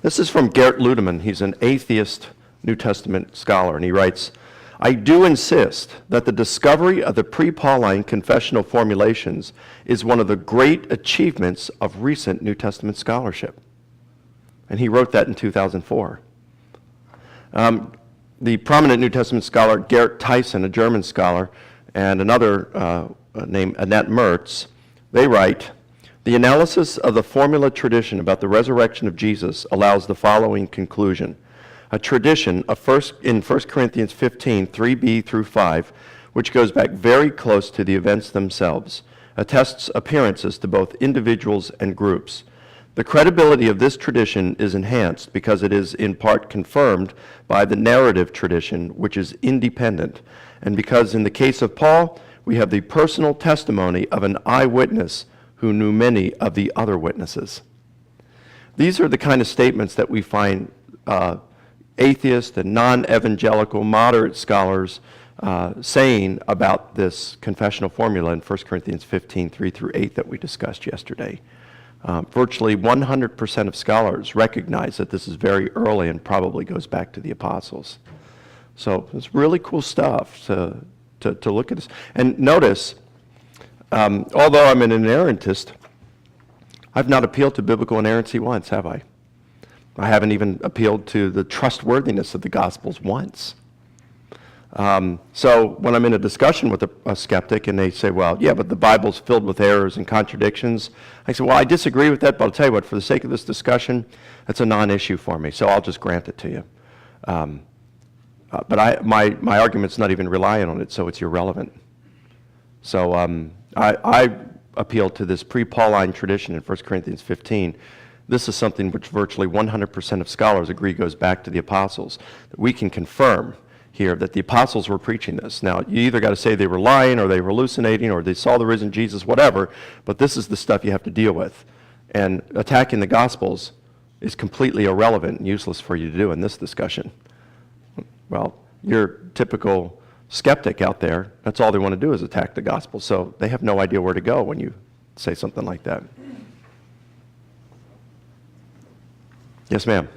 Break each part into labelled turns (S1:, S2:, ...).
S1: This is from Gert Ludemann. He's an atheist New Testament scholar, and he writes, I do insist that the discovery of the pre-Pauline confessional formulations is one of the great achievements of recent New Testament scholarship. And he wrote that in 2004. The prominent New Testament scholar Gerd Theissen, a German scholar, and another named Annette Mertz, they write, the analysis of the formula tradition about the resurrection of Jesus allows the following conclusion. A tradition in 1 Corinthians 15, 3b through 5, which goes back very close to the events themselves, attests appearances to both individuals and groups. The credibility of this tradition is enhanced because it is in part confirmed by the narrative tradition, which is independent, and because in the case of Paul, we have the personal testimony of an eyewitness who knew many of the other witnesses. These are the kind of statements that we find atheist and non-evangelical moderate scholars saying about this confessional formula in 1 Corinthians 15, 3 through 8 that we discussed yesterday. Virtually 100% of scholars recognize that this is very early and probably goes back to the apostles. So it's really cool stuff to look at this. And notice, although I'm an inerrantist, I've not appealed to biblical inerrancy once, have I? I haven't even appealed to the trustworthiness of the Gospels once. So when I'm in a discussion with a skeptic and they say, well, yeah, but the Bible's filled with errors and contradictions, I say, well, I disagree with that, but I'll tell you what, for the sake of this discussion, that's a non-issue for me, so I'll just grant it to you. But my argument's not even reliant on it, so it's irrelevant. So I appeal to this pre-Pauline tradition in 1 Corinthians 15. This is something which virtually 100% of scholars agree goes back to the apostles. We can confirm here that the apostles were preaching this. Now, you either got to say they were lying or they were hallucinating or they saw the risen Jesus, whatever, but this is the stuff you have to deal with. And attacking the Gospels is completely irrelevant and useless for you to do in this discussion. Well, your typical skeptic out there, that's all they want to do is attack the Gospel, so they have no idea where to go when you say something like that. Yes, ma'am.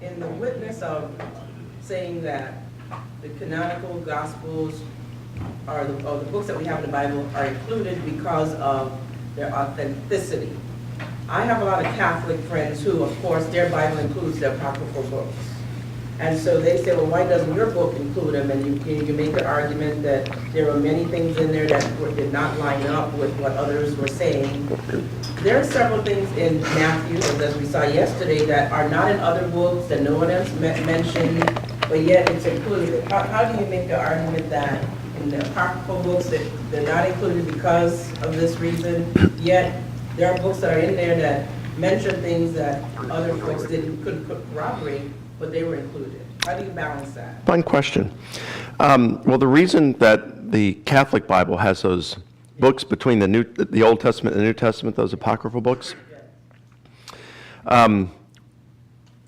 S2: In the witness of saying that the canonical Gospels or the books that we have in the Bible are included because of their authenticity. I have a lot of Catholic friends who, of course, their Bible includes the apocryphal books. And so they say, well, why doesn't your book include them? And you make the argument that there are many things in there that did not line up with what others were saying. There are several things in Matthew, as we saw yesterday, that are not in other books that no one else mentioned, but yet it's included. How do you make the argument that in the apocryphal books that they're not included because of this reason, yet there are books that are in there that mention things that other folks couldn't corroborate, but they were included? How do you balance that?
S1: Fine question. Well, the reason that the Catholic Bible has those books between the Old Testament and the New Testament, those apocryphal books, in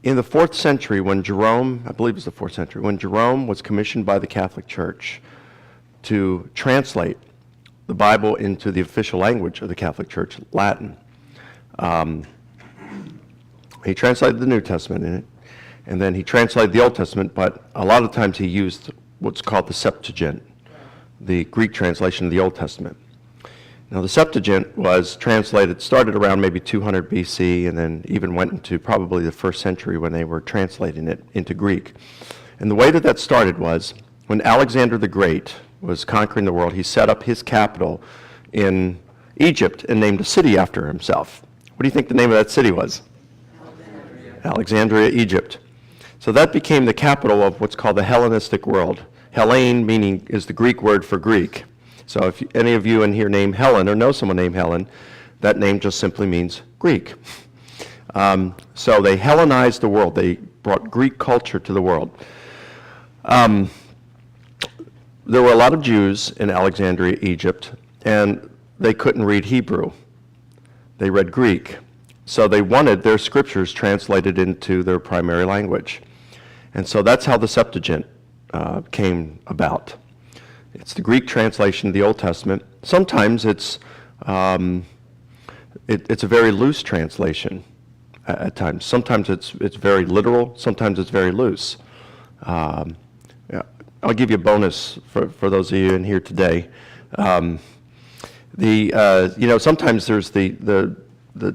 S1: the 4th century, when Jerome, I believe it was the 4th century, when Jerome was commissioned by the Catholic Church to translate the Bible into the official language of the Catholic Church, Latin, he translated the New Testament in it, and then he translated the Old Testament, but a lot of times he used what's called the Septuagint, the Greek translation of the Old Testament. Now the Septuagint was translated, started around maybe 200 BC, and then even went into probably the 1st century when they were translating it into Greek. And the way that started was, when Alexander the Great was conquering the world, he set up his capital in Egypt and named a city after himself. What do you think the name of that city was? Alexandria, Egypt. So that became the capital of what's called the Hellenistic world. Hellene meaning is the Greek word for Greek. So if any of you in here name Helen or know someone named Helen, that name just simply means Greek. So they Hellenized the world. They brought Greek culture to the world. There were a lot of Jews in Alexandria, Egypt, and they couldn't read Hebrew. They read Greek. So they wanted their scriptures translated into their primary language. And so that's how the Septuagint came about. It's the Greek translation of the Old Testament. Sometimes it's it's a very loose translation at times. Sometimes it's very literal, sometimes it's very loose. Yeah, I'll give you a bonus for those of you in here today. Sometimes there's the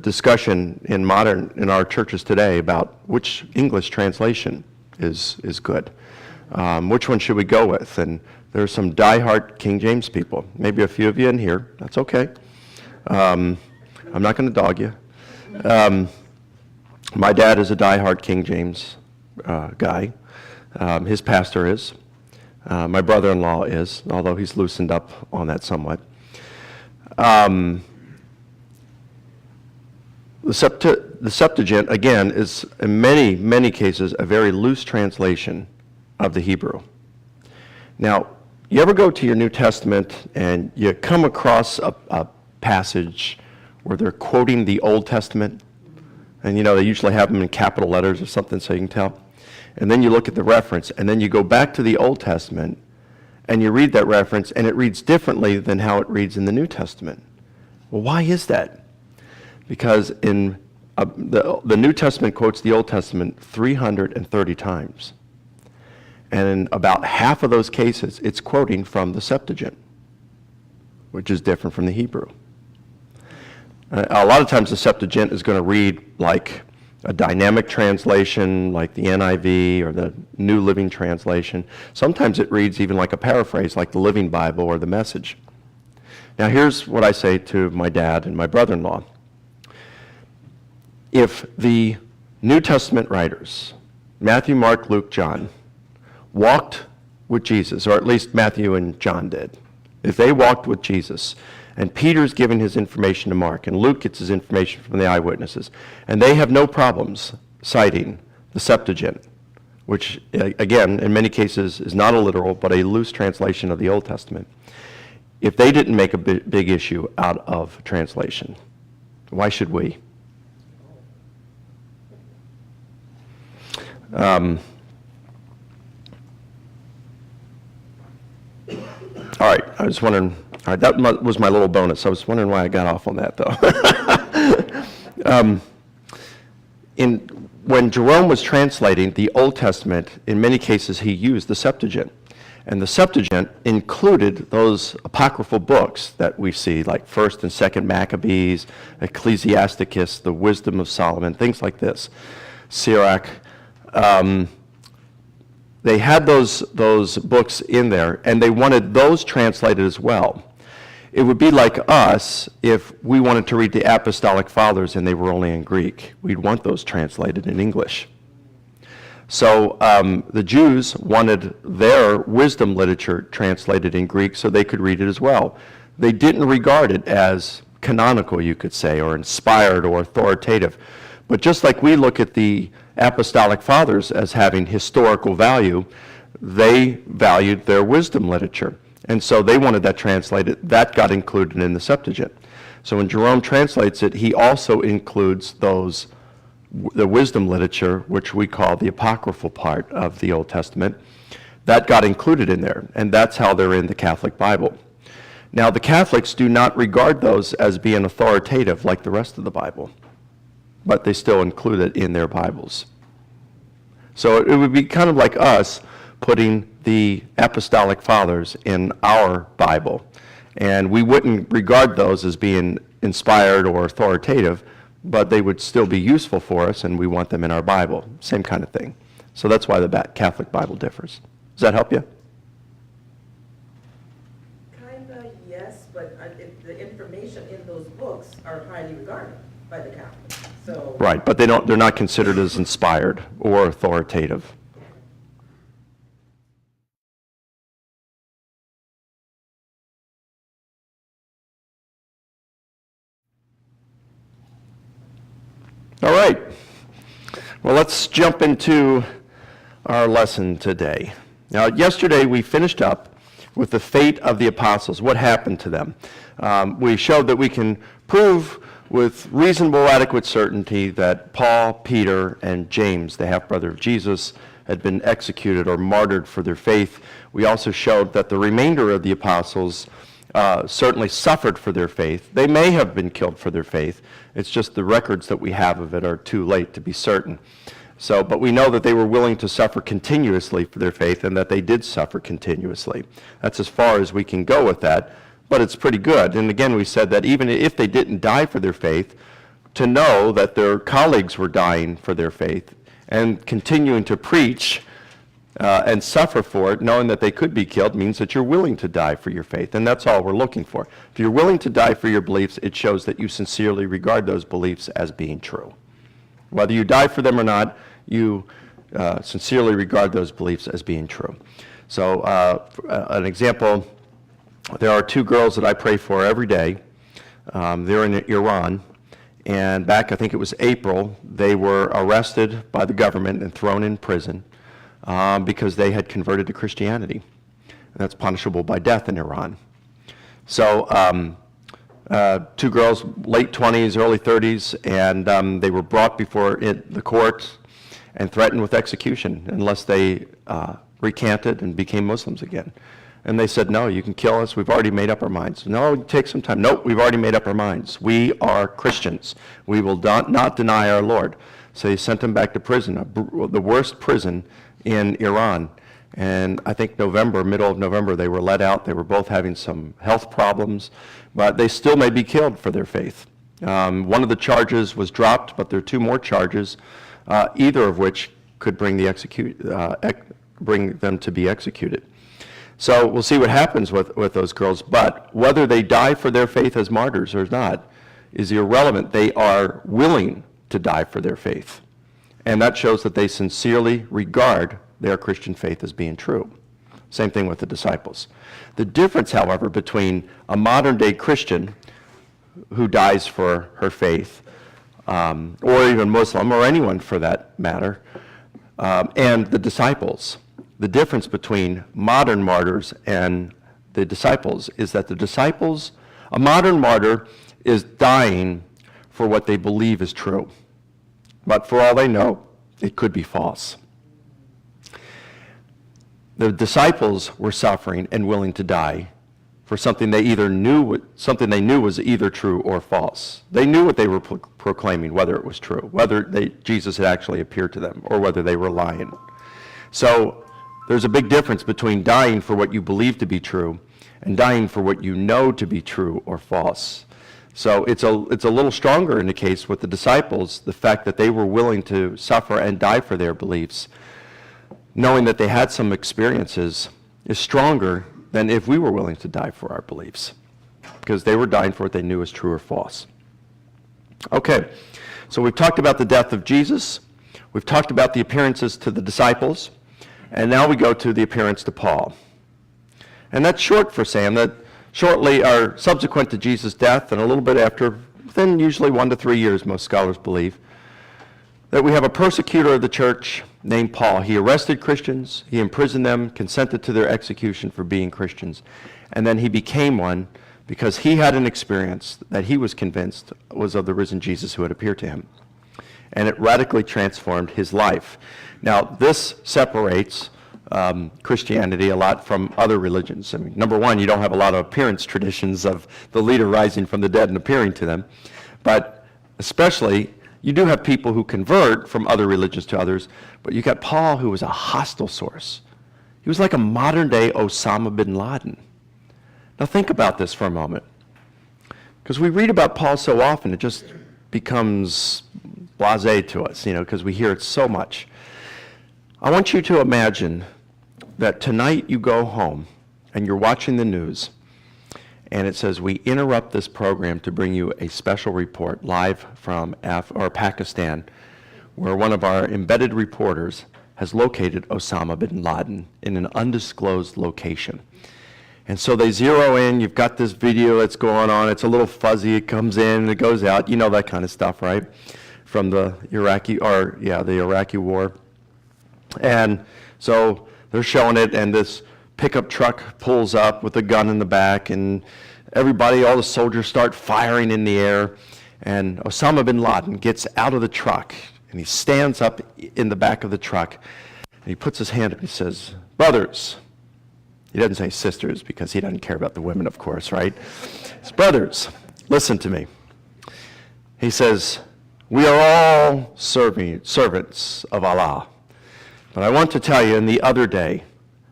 S1: discussion in our churches today about which English translation is good. Which one should we go with? And there's some diehard King James people. Maybe a few of you in here. That's okay. I'm not going to dog you. My dad is a diehard King James guy. His pastor is. My brother-in-law is, although he's loosened up on that somewhat. The Septuagint, again, is in many, many cases a very loose translation of the Hebrew. Now, you ever go to your New Testament and you come across a passage where they're quoting the Old Testament? And they usually have them in capital letters or something so you can tell. And then you look at the reference, and then you go back to the Old Testament and you read that reference, and it reads differently than how it reads in the New Testament. Well, why is that? Because in the New Testament quotes the Old Testament 330 times. And in about half of those cases, it's quoting from the Septuagint, which is different from the Hebrew. A lot of times the Septuagint is going to read like a dynamic translation, like the NIV or the New Living Translation. Sometimes it reads even like a paraphrase, like the Living Bible or the Message. Now here's what I say to my dad and my brother-in-law. If the New Testament writers, Matthew, Mark, Luke, John, walked with Jesus, or at least Matthew and John did, if they walked with Jesus, and Peter's giving his information to Mark, and Luke gets his information from the eyewitnesses, and they have no problems citing the Septuagint, which, again, in many cases is not a literal, but a loose translation of the Old Testament. If they didn't make a big issue out of translation, why should we? All right, I was wondering, all right, that was my little bonus. I was wondering why I got off on that, though. When Jerome was translating the Old Testament, in many cases he used the Septuagint. And the Septuagint included those apocryphal books that we see, like 1st and 2nd Maccabees, Ecclesiasticus, the Wisdom of Solomon, things like this, Sirach. They had those books in there, and they wanted those translated as well. It would be like us if we wanted to read the Apostolic Fathers and they were only in Greek. We'd want those translated in English. So the Jews wanted their wisdom literature translated in Greek so they could read it as well. They didn't regard it as canonical, you could say, or inspired or authoritative. But just like we look at the Apostolic Fathers as having historical value, they valued their wisdom literature. And so they wanted that translated. That got included in the Septuagint. So when Jerome translates it, he also includes the wisdom literature, which we call the apocryphal part of the Old Testament. That got included in there, and that's how they're in the Catholic Bible. Now, the Catholics do not regard those as being authoritative like the rest of the Bible, but they still include it in their Bibles. So it would be kind of like us putting the Apostolic Fathers in our Bible, and we wouldn't regard those as being inspired or authoritative, but they would still be useful for us, and we want them in our Bible. Same kind of thing. So that's why the Catholic Bible differs. Does that help you?
S2: Kinda, yes, but the information in those books are highly regarded by the Catholics. So
S1: Right, but they're not considered as inspired or authoritative. All right. Well, let's jump into our lesson today. Now, yesterday we finished up with the fate of the apostles, what happened to them. We showed that we can prove with reasonable, adequate certainty that Paul, Peter, and James, the half-brother of Jesus, had been executed or martyred for their faith. We also showed that the remainder of the apostles certainly suffered for their faith. They may have been killed for their faith. It's just the records that we have of it are too late to be certain. So, but we know that they were willing to suffer continuously for their faith, and that they did suffer continuously. That's as far as we can go with that, but it's pretty good. And again, we said that even if they didn't die for their faith, to know that their colleagues were dying for their faith and continuing to preach and suffer for it, knowing that they could be killed, means that you're willing to die for your faith, and that's all we're looking for. If you're willing to die for your beliefs, it shows that you sincerely regard those beliefs as being true. Whether you die for them or not, you sincerely regard those beliefs as being true. So an example, there are two girls that I pray for every day. They're in Iran, and back, I think it was April, they were arrested by the government and thrown in prison because they had converted to Christianity. And that's punishable by death in Iran. So two girls, late 20s, early 30s, and they were brought before the court and threatened with execution unless they recanted and became Muslims again. And they said, no, you can kill us. We've already made up our minds. No, take some time. Nope, we've already made up our minds. We are Christians. We will not deny our Lord. So they sent them back to prison, the worst prison in Iran. And I think middle of November, they were let out. They were both having some health problems, but they still may be killed for their faith. One of the charges was dropped, but there are two more charges, either of which could bring them to be executed. So we'll see what happens with those girls, but whether they die for their faith as martyrs or not is irrelevant. They are willing to die for their faith, and that shows that they sincerely regard their Christian faith as being true. Same thing with the disciples. The difference, however, between a modern-day Christian who dies for her faith, or even Muslim, or anyone for that matter, and the disciples, the difference between modern martyrs and the disciples is that a modern martyr is dying for what they believe is true. But for all they know, it could be false. The disciples were suffering and willing to die for something they knew was either true or false. They knew what they were proclaiming, whether it was true, whether Jesus had actually appeared to them, or whether they were lying. So there's a big difference between dying for what you believe to be true and dying for what you know to be true or false. So it's a little stronger in the case with the disciples, the fact that they were willing to suffer and die for their beliefs, knowing that they had some experiences, is stronger than if we were willing to die for our beliefs, because they were dying for what they knew was true or false. Okay, so we've talked about the death of Jesus. We've talked about the appearances to the disciples. And now we go to the appearance to Paul. And that's short for Sam, that shortly or subsequent to Jesus' death and a little bit after, within usually 1 to 3 years, most scholars believe, that we have a persecutor of the church named Paul. He arrested Christians, he imprisoned them, consented to their execution for being Christians, and then he became one because he had an experience that he was convinced was of the risen Jesus who had appeared to him. And it radically transformed his life. Now, this separates Christianity a lot from other religions. I mean, number one, you don't have a lot of appearance traditions of the leader rising from the dead and appearing to them. But especially, you do have people who convert from other religions to others, but you got Paul, who was a hostile source. He was like a modern-day Osama bin Laden. Now, think about this for a moment. Because we read about Paul so often, it just becomes blasé to us, because we hear it so much. I want you to imagine that tonight you go home and you're watching the news and it says, we interrupt this program to bring you a special report live from Pakistan, where one of our embedded reporters has located Osama bin Laden in an undisclosed location. And so they zero in, you've got this video that's going on, it's a little fuzzy, it comes in, it goes out, that kind of stuff, right? From the Iraqi war. And so they're showing it, and this pickup truck pulls up with a gun in the back, and all the soldiers start firing in the air, and Osama bin Laden gets out of the truck, and he stands up in the back of the truck, and he puts his hand up and he says, brothers, He doesn't say sisters because he doesn't care about the women, of course, right? His brothers, listen to me. He says, we are all servants of Allah. But I want to tell you, in the other day,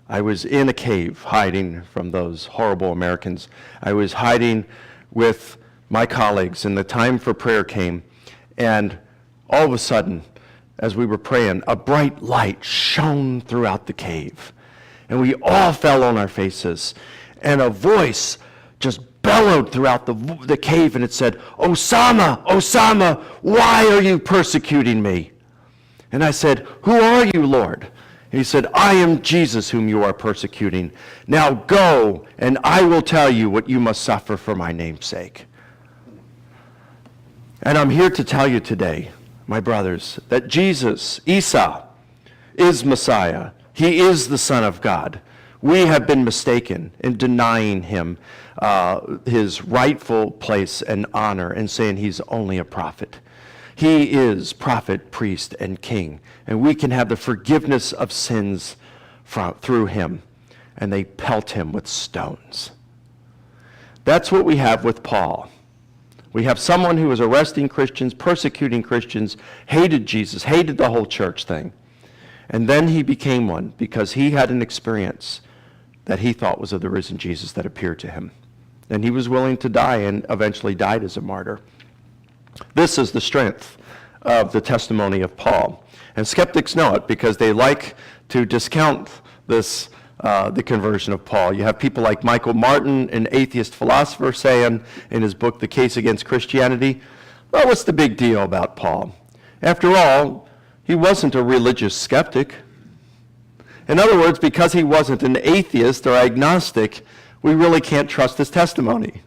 S1: I was in a cave hiding from those horrible Americans. I was hiding with my colleagues, and the time for prayer came. And all of a sudden, as we were praying, a bright light shone throughout the cave. And we all fell on our faces. And a voice just bellowed throughout the cave, and it said, Osama, Osama, why are you persecuting me? And I said, who are you, Lord? And he said, I am Jesus whom you are persecuting. Now go, and I will tell you what you must suffer for my name's sake. And I'm here to tell you today, my brothers, that Jesus, Isa, is Messiah. He is the Son of God. We have been mistaken in denying him his rightful place and honor and saying he's only a prophet. He is prophet, priest, and king. And we can have the forgiveness of sins through him. And they pelt him with stones. That's what we have with Paul. We have someone who was arresting Christians, persecuting Christians, hated Jesus, hated the whole church thing. And then he became one because he had an experience that he thought was of the risen Jesus that appeared to him. And he was willing to die and eventually died as a martyr. This is the strength of the testimony of Paul. And skeptics know it because they like to discount this, the conversion of Paul. You have people like Michael Martin, an atheist philosopher, saying in his book, The Case Against Christianity, well, what's the big deal about Paul? After all, he wasn't a religious skeptic. In other words, because he wasn't an atheist or agnostic, we really can't trust his testimony.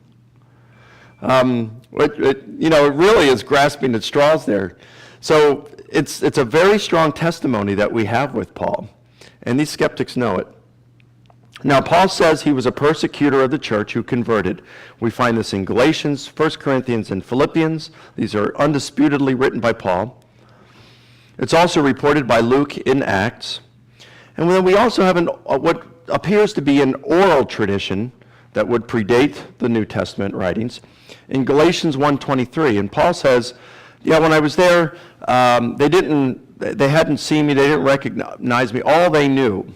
S1: It really is grasping at straws there. So it's a very strong testimony that we have with Paul, and these skeptics know it. Now, Paul says he was a persecutor of the church who converted. We find this in Galatians, 1 Corinthians, and Philippians. These are undisputedly written by Paul. It's also reported by Luke in Acts. And then we also have what appears to be an oral tradition that would predate the New Testament writings in Galatians 1:23. And Paul says, yeah, when I was there, they hadn't seen me, they didn't recognize me. All they knew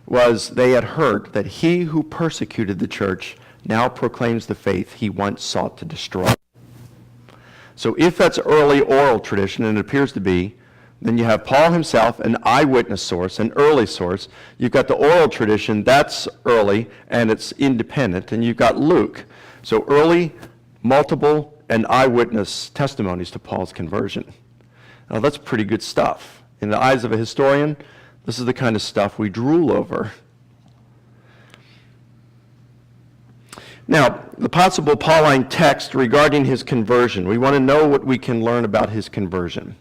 S1: was they had heard that he who persecuted the church now proclaims the faith he once sought to destroy. So if that's early oral tradition, and it appears to be, then you have Paul himself, an eyewitness source, an early source. You've got the oral tradition, that's early, and it's independent. And you've got Luke. So early, multiple, and eyewitness testimonies to Paul's conversion. Now that's pretty good stuff. In the eyes of a historian, this is the kind of stuff we drool over. Now, the possible Pauline text regarding his conversion. We want to know what we can learn about his conversion.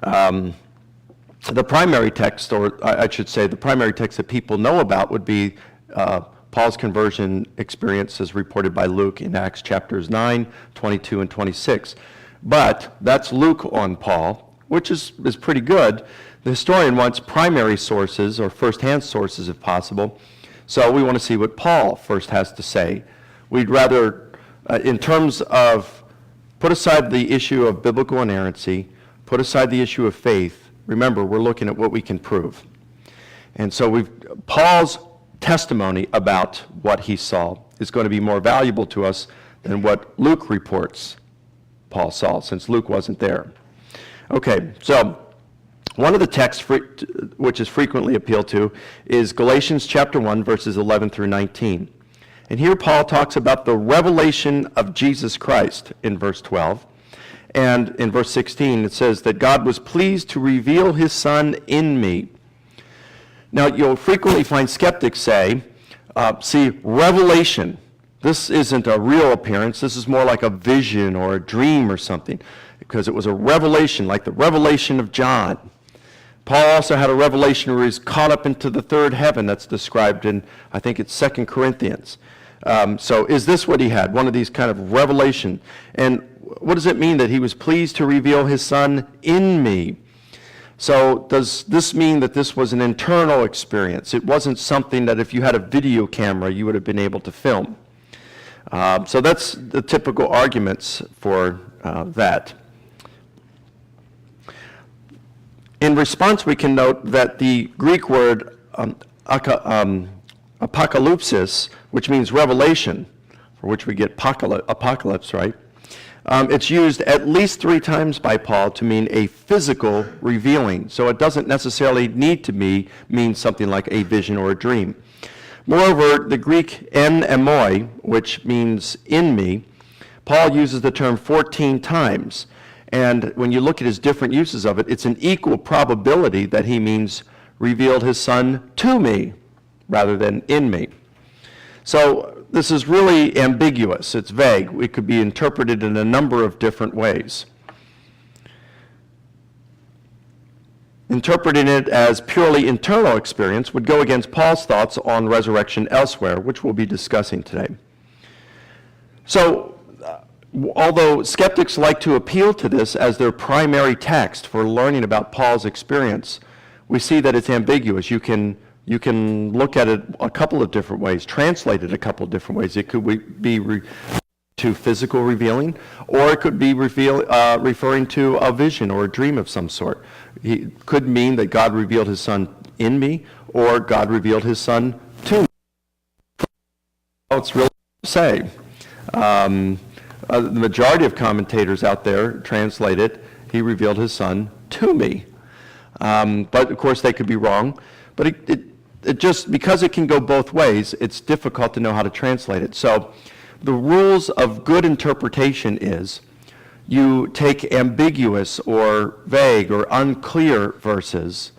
S1: The primary text, or I should say the primary text that people know about would be Paul's conversion experience as reported by Luke in Acts chapters 9, 22, and 26. But that's Luke on Paul, which is pretty good. The historian wants primary sources or first-hand sources if possible. So we want to see what Paul first has to say. We'd rather, in terms of, put aside the issue of biblical inerrancy, put aside the issue of faith. Remember, we're looking at what we can prove. And so Paul's testimony about what he saw is going to be more valuable to us than what Luke reports Paul saw, since Luke wasn't there. Okay, so one of the texts which is frequently appealed to is Galatians chapter 1, verses 11 through 19. And here Paul talks about the revelation of Jesus Christ in verse 12. And in verse 16, it says that God was pleased to reveal his Son in me. Now, you'll frequently find skeptics say, see, revelation, this isn't a real appearance. This is more like a vision or a dream or something, because it was a revelation, like the revelation of John. Paul also had a revelation where he's caught up into the third heaven. That's described in, I think it's 2 Corinthians. So is this what he had, one of these kind of revelation? And what does it mean that he was pleased to reveal his Son in me? So does this mean that this was an internal experience? It wasn't something that if you had a video camera, you would have been able to film. So that's the typical arguments for that. In response, we can note that the Greek word apocalypsis, which means revelation, for which we get apocalypse, right? It's used at least 3 times by Paul to mean a physical revealing. So it doesn't necessarily need to mean something like a vision or a dream. Moreover, the Greek en emoi, which means in me, Paul uses the term 14 times. And when you look at his different uses of it, it's an equal probability that he means revealed his Son to me rather than in me. So this is really ambiguous. It's vague. It could be interpreted in a number of different ways. Interpreting it as purely internal experience would go against Paul's thoughts on resurrection elsewhere, which we'll be discussing today. So, although skeptics like to appeal to this as their primary text for learning about Paul's experience, we see that it's ambiguous. You can look at it a couple of different ways, translate it a couple of different ways. It could be to physical revealing, or it could be referring to a vision or a dream of some sort. It could mean that God revealed his Son in me, or God revealed his Son to me. It's really hard to say. The majority of commentators out there translate it, he revealed his Son to me. But of course they could be wrong. But it just, because it can go both ways, it's difficult to know how to translate it. So the rules of good interpretation is you take ambiguous or vague or unclear verses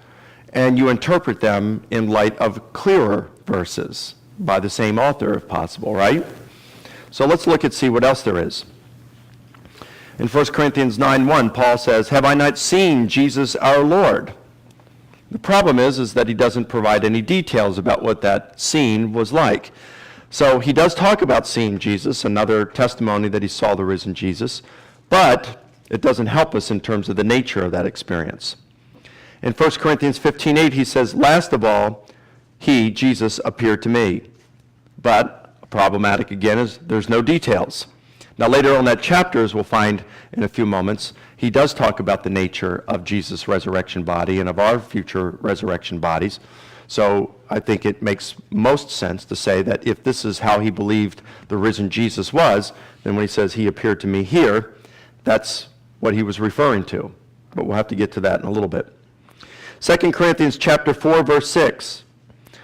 S1: and you interpret them in light of clearer verses by the same author if possible, right? So let's look and see what else there is. In 1 Corinthians 9:1, Paul says, "Have I not seen Jesus our Lord?" The problem is that he doesn't provide any details about what that scene was like. So he does talk about seeing Jesus, another testimony that he saw the risen Jesus, but it doesn't help us in terms of the nature of that experience. In 1 Corinthians 15:8, he says, "Last of all, he, Jesus, appeared to me." But problematic again is there's no details. Now later on that chapter, as we'll find in a few moments, he does talk about the nature of Jesus' resurrection body and of our future resurrection bodies. So I think it makes most sense to say that if this is how he believed the risen Jesus was, then when he says he appeared to me here, that's what he was referring to. But we'll have to get to that in a little bit. 2 Corinthians chapter 4, verse 6,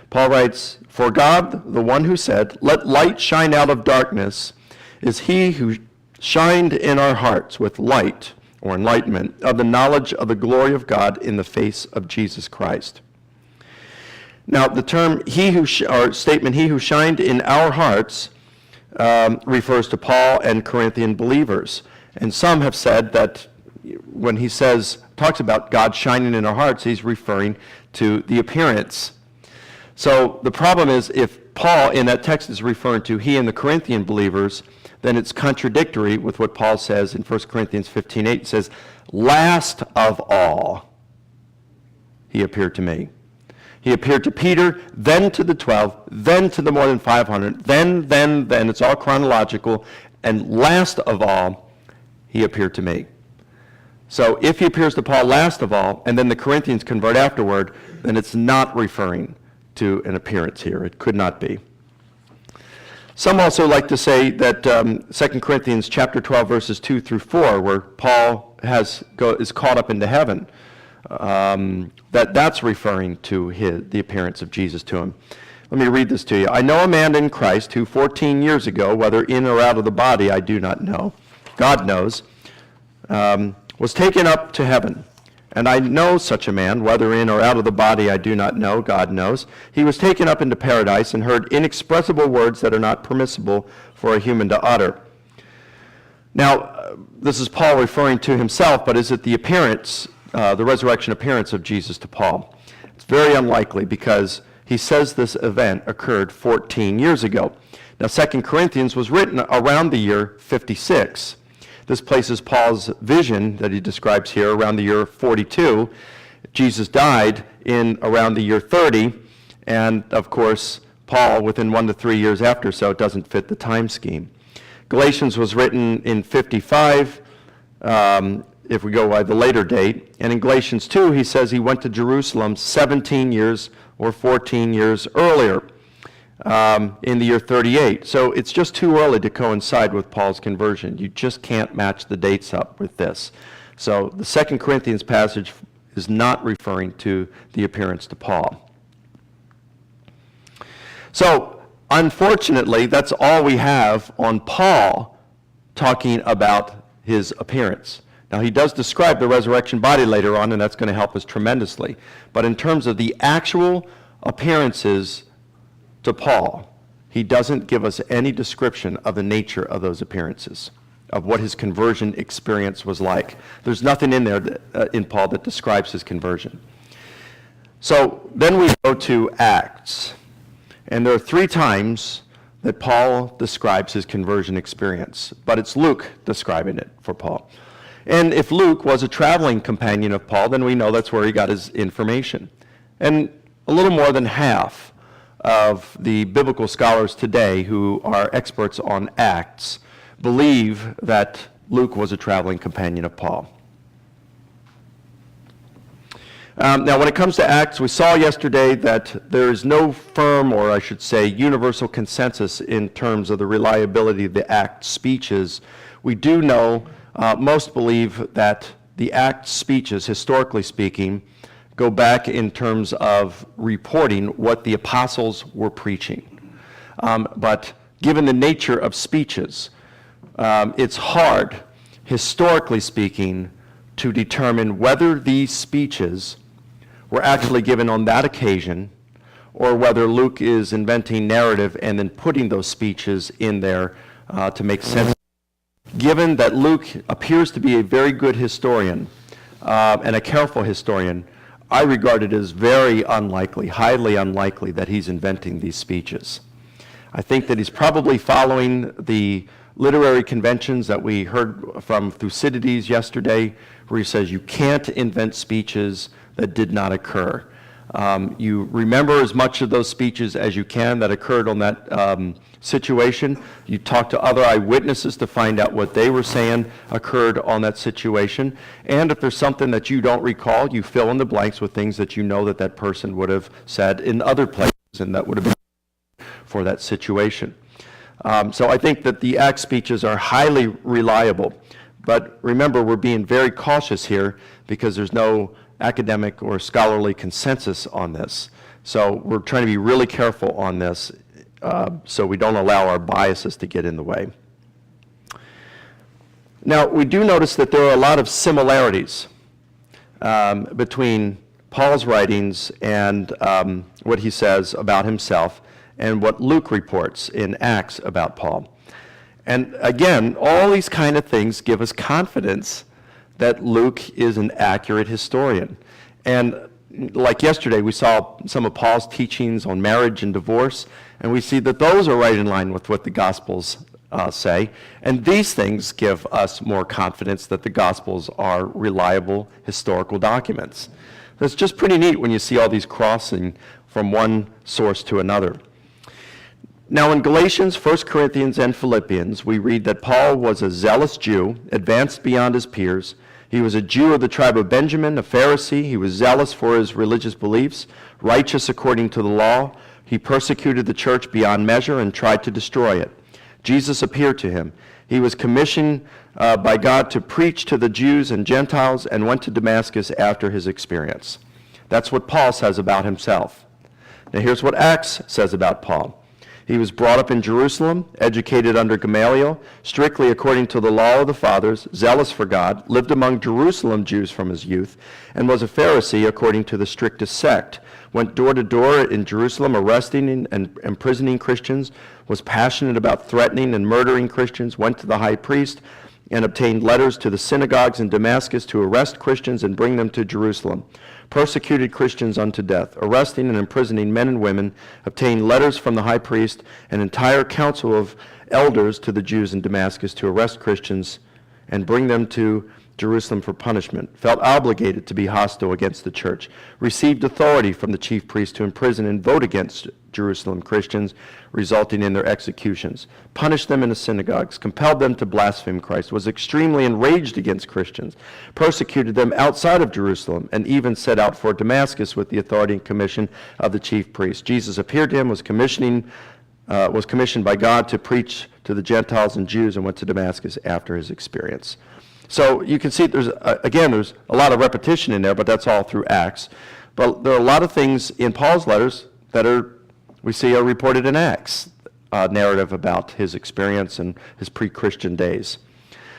S1: Paul writes, "For God, the one who said, 'Let light shine out of darkness,' is he who shined in our hearts with light," or enlightenment, "of the knowledge of the glory of God in the face of Jesus Christ." Now, the term statement, "he who shined in our hearts," refers to Paul and Corinthian believers. And some have said that when he talks about God shining in our hearts, he's referring to the appearance. So the problem is, if Paul in that text is referring to he and the Corinthian believers, then it's contradictory with what Paul says in 1 Corinthians 15:8. It says, "Last of all, he appeared to me." He appeared to Peter, then to the 12, then to the more than 500, then, it's all chronological, and last of all, he appeared to me. So if he appears to Paul last of all, and then the Corinthians convert afterward, then it's not referring to an appearance here. It could not be. Some also like to say that 2 Corinthians chapter 12, verses 2 through 4, where Paul is caught up into heaven, that's referring to the appearance of Jesus to him. Let me read this to you. "I know a man in Christ who 14 years ago, whether in or out of the body, I do not know, God knows, was taken up to heaven. And I know such a man, whether in or out of the body, I do not know, God knows. He was taken up into paradise and heard inexpressible words that are not permissible for a human to utter." Now, this is Paul referring to himself, but is it the appearance, the resurrection appearance of Jesus to Paul? It's very unlikely, because he says this event occurred 14 years ago. Now, 2 Corinthians was written around the year 56. This places Paul's vision that he describes here around the year 42. Jesus died in around the year 30, and of course, Paul within 1 to 3 years after, so it doesn't fit the time scheme. Galatians was written in 55, if we go by the later date, and in Galatians 2, he says he went to Jerusalem 17 years or 14 years earlier, in the year 38. So it's just too early to coincide with Paul's conversion. You just can't match the dates up with this. So the 2 Corinthians passage is not referring to the appearance to Paul. So unfortunately, that's all we have on Paul talking about his appearance. Now, he does describe the resurrection body later on, and that's going to help us tremendously. But in terms of the actual appearances to Paul, he doesn't give us any description of the nature of those appearances, of what his conversion experience was like. There's nothing in there in Paul that describes his conversion. So then we go to Acts. And there are 3 times that Paul describes his conversion experience, but it's Luke describing it for Paul. And if Luke was a traveling companion of Paul, then we know that's where he got his information. And a little more than half of the biblical scholars today who are experts on Acts believe that Luke was a traveling companion of Paul. Now, when it comes to Acts, we saw yesterday that there is no firm, or I should say universal consensus in terms of the reliability of the Acts speeches. We do know, most believe that the Acts speeches, historically speaking, go back in terms of reporting what the apostles were preaching. But given the nature of speeches, it's hard, historically speaking, to determine whether these speeches were actually given on that occasion, or whether Luke is inventing narrative and then putting those speeches in there to make sense. Given that Luke appears to be a very good historian and a careful historian, I regard it as very unlikely, highly unlikely, that he's inventing these speeches. I think that he's probably following the literary conventions that we heard from Thucydides yesterday, where he says you can't invent speeches that did not occur. You remember as much of those speeches as you can that occurred on that situation. You talk to other eyewitnesses to find out what they were saying occurred on that situation. And if there's something that you don't recall, you fill in the blanks with things that you know that that person would have said in other places and that would have been for that situation. So I think that the Acts speeches are highly reliable. But remember, we're being very cautious here because there's no academic or scholarly consensus on this. So we're trying to be really careful on this so we don't allow our biases to get in the way. Now, we do notice that there are a lot of similarities between Paul's writings and what he says about himself and what Luke reports in Acts about Paul. And again, all these kind of things give us confidence that Luke is an accurate historian. And like yesterday, we saw some of Paul's teachings on marriage and divorce, and we see that those are right in line with what the Gospels say. And these things give us more confidence that the Gospels are reliable historical documents. It's just pretty neat when you see all these crossing from one source to another. Now in Galatians, 1 Corinthians, and Philippians, we read that Paul was a zealous Jew, advanced beyond his peers. He was a Jew of the tribe of Benjamin, a Pharisee. He was zealous for his religious beliefs, righteous according to the law. He persecuted the church beyond measure and tried to destroy it. Jesus appeared to him. He was commissioned by God to preach to the Jews and Gentiles and went to Damascus after his experience. That's what Paul says about himself. Now here's what Acts says about Paul. He was brought up in Jerusalem, educated under Gamaliel, strictly according to the law of the fathers, zealous for God, lived among Jerusalem Jews from his youth, and was a Pharisee according to the strictest sect, went door to door in Jerusalem, arresting and imprisoning Christians, was passionate about threatening and murdering Christians, went to the high priest, and obtained letters to the synagogues in Damascus to arrest Christians and bring them to Jerusalem. Persecuted Christians unto death, arresting and imprisoning men and women, obtained letters from the high priest, an entire council of elders to the Jews in Damascus to arrest Christians and bring them to Jerusalem for punishment, felt obligated to be hostile against the church, received authority from the chief priest to imprison and vote against Jerusalem Christians, resulting in their executions, punished them in the synagogues, compelled them to blaspheme Christ, was extremely enraged against Christians, persecuted them outside of Jerusalem, and even set out for Damascus with the authority and commission of the chief priest. Jesus appeared to him, was commissioned by God to preach to the Gentiles and Jews, and went to Damascus after his experience. So you can see there's a lot of repetition in there, but that's all through Acts. But there are a lot of things in Paul's letters that we see are reported in Acts, narrative about his experience and his pre-Christian days.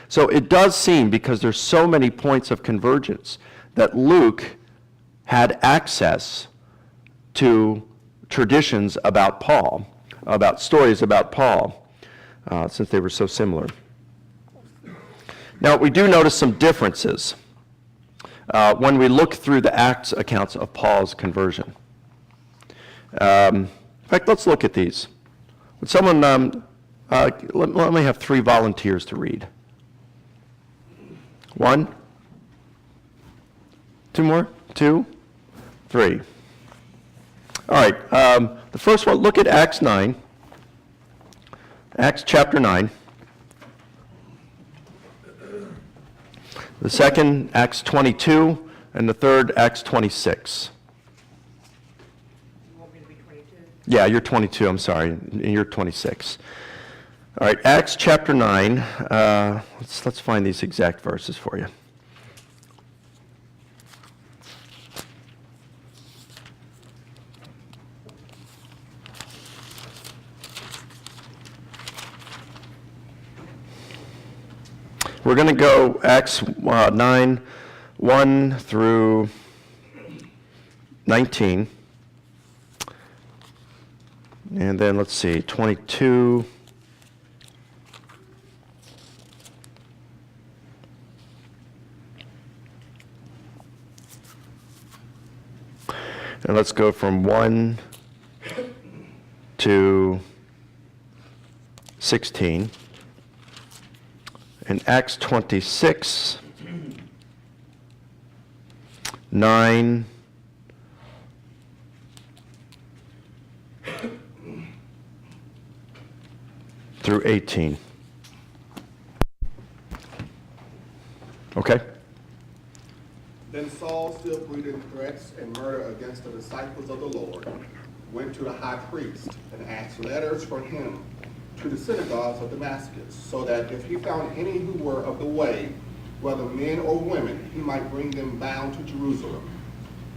S1: So it does seem, because there's so many points of convergence, that Luke had access to traditions about Paul, about stories about Paul, since they were so similar. Now, we do notice some differences when we look through the Acts accounts of Paul's conversion. In fact, let's look at these. Would someone, let me have 3 volunteers to read. 1? 2 more? 2? 3. All right, the first one, look at Acts 9. Acts chapter 9. The second, Acts 22, and the third, Acts 26.
S3: You want me to be 22?
S1: Yeah, you're 22, I'm sorry, and you're 26. All right, Acts chapter 9, let's find these exact verses for you. We're going to go Acts 9, 1 through 19. And then let's see, 22. And let's go from 1 to 16. In Acts 26, 9 through 18. Okay?
S4: Then Saul, still breathing threats and murder against the disciples of the Lord, went to the high priest and asked letters for him to the synagogues of Damascus, so that if he found any who were of the way, whether men or women, he might bring them bound to Jerusalem.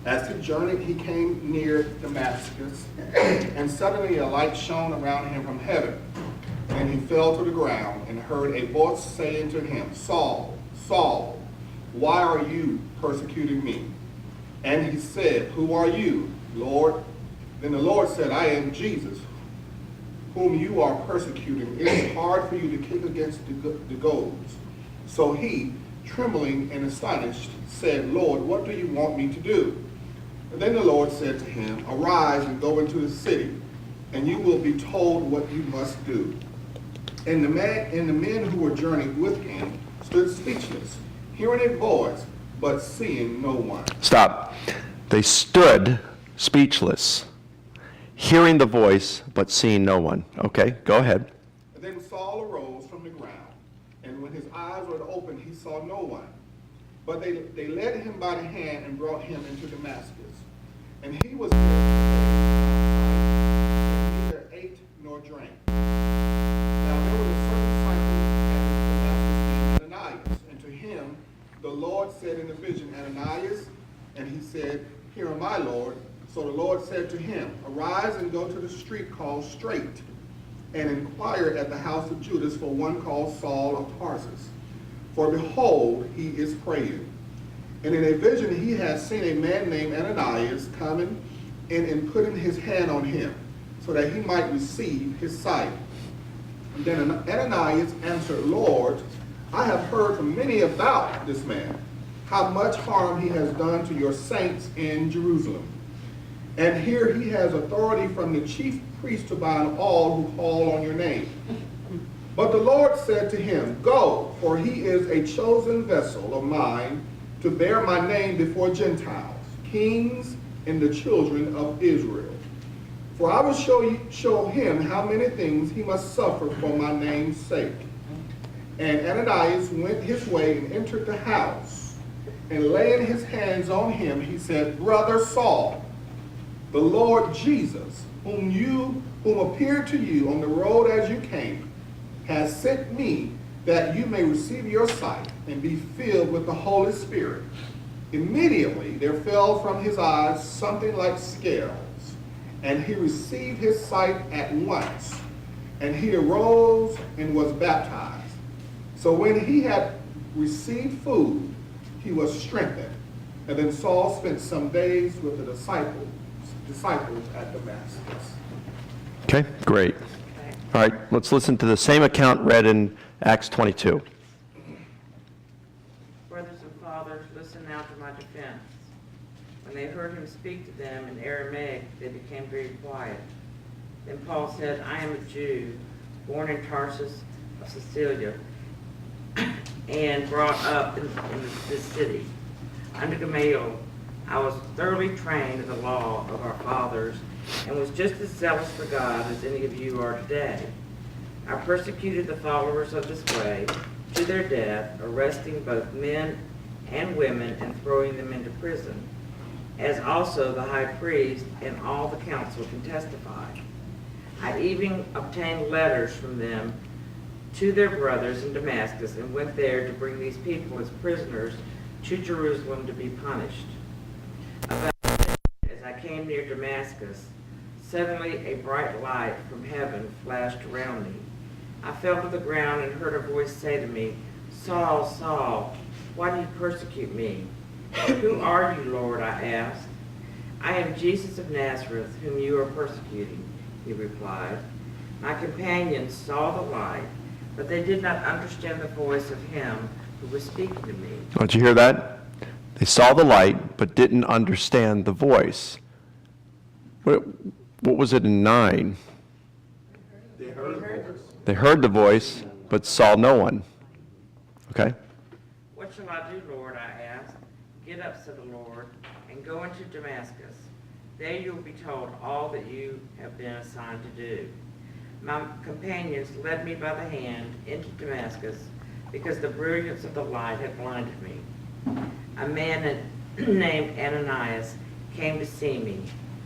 S4: As he journeyed, he came near Damascus, and suddenly a light shone around him from heaven. And he fell to the ground and heard a voice saying to him, Saul, Saul, why are you persecuting me? And he said, Who are you, Lord? Then the Lord said, I am Jesus, whom you are persecuting. It is hard for you to kick against the goads. So he, trembling and astonished, said, Lord, what do you want me to do? And then the Lord said to him, Arise and go into the city, and you will be told what you must do. And the men who were journeying with him stood speechless, hearing a voice, but seeing no one.
S1: Stop. They stood speechless, hearing the voice, but seeing no one. Okay, go ahead.
S4: And then Saul arose from the ground, and when his eyes were opened, he saw no one. But they led him by the hand and brought him into Damascus. And he was neither ate nor drank. Now there was a certain disciple at Damascus named Ananias, and to him the Lord said in a vision, Ananias, and he said, Here am I, Lord. So the Lord said to him, Arise and go to the street called Straight, and inquire at the house of Judas for one called Saul of Tarsus. For behold, he is praying. And in a vision he has seen a man named Ananias coming and putting his hand on him, so that he might receive his sight. And then Ananias answered, Lord, I have heard from many about this man, how much harm he has done to your saints in Jerusalem. And here he has authority from the chief priest to bind all who call on your name. But the Lord said to him, Go, for he is a chosen vessel of mine to bear my name before Gentiles, kings, and the children of Israel. For I will show him how many things he must suffer for my name's sake. And Ananias went his way and entered the house. And laying his hands on him, he said, Brother Saul, the Lord Jesus, whom appeared to you on the road as you came, has sent me that you may receive your sight and be filled with the Holy Spirit. Immediately there fell from his eyes something like scales, and he received his sight at once. And he arose and was baptized. So when he had received food, he was strengthened. And then Saul spent some days with the disciples at Damascus.
S1: Okay, great. All right, let's listen to the same account read in Acts 22.
S3: Brothers and fathers, listen now to my defense. When they heard him speak to them in Aramaic, they became very quiet. Then Paul said, I am a Jew, born in Tarsus of Cilicia, and brought up in this city. Under Gamaliel, I was thoroughly trained in the law of our fathers and was just as zealous for God as any of you are today. I persecuted the followers of this way to their death, arresting both men and women and throwing them into prison, as also the high priest and all the council can testify. I even obtained letters from them to their brothers in Damascus and went there to bring these people as prisoners to Jerusalem to be punished. About as I came near Damascus, suddenly a bright light from heaven flashed around me. I fell to the ground and heard a voice say to me, Saul, Saul, why do you persecute me? Who are you, Lord? I asked. I am Jesus of Nazareth, whom you are persecuting, he replied. My companions saw the light, but they did not understand the voice of him who was speaking to me.
S1: Did you hear that? They saw the light, but didn't understand the voice. What was it in 9? They heard the voice, but saw no one. Okay?
S3: What shall I do, Lord? I asked. Get up, said the Lord, and go into Damascus. There you will be told all that you have been assigned to do. My companions led me by the hand into Damascus because the brilliance of the light had blinded me. A man named Ananias came to see me.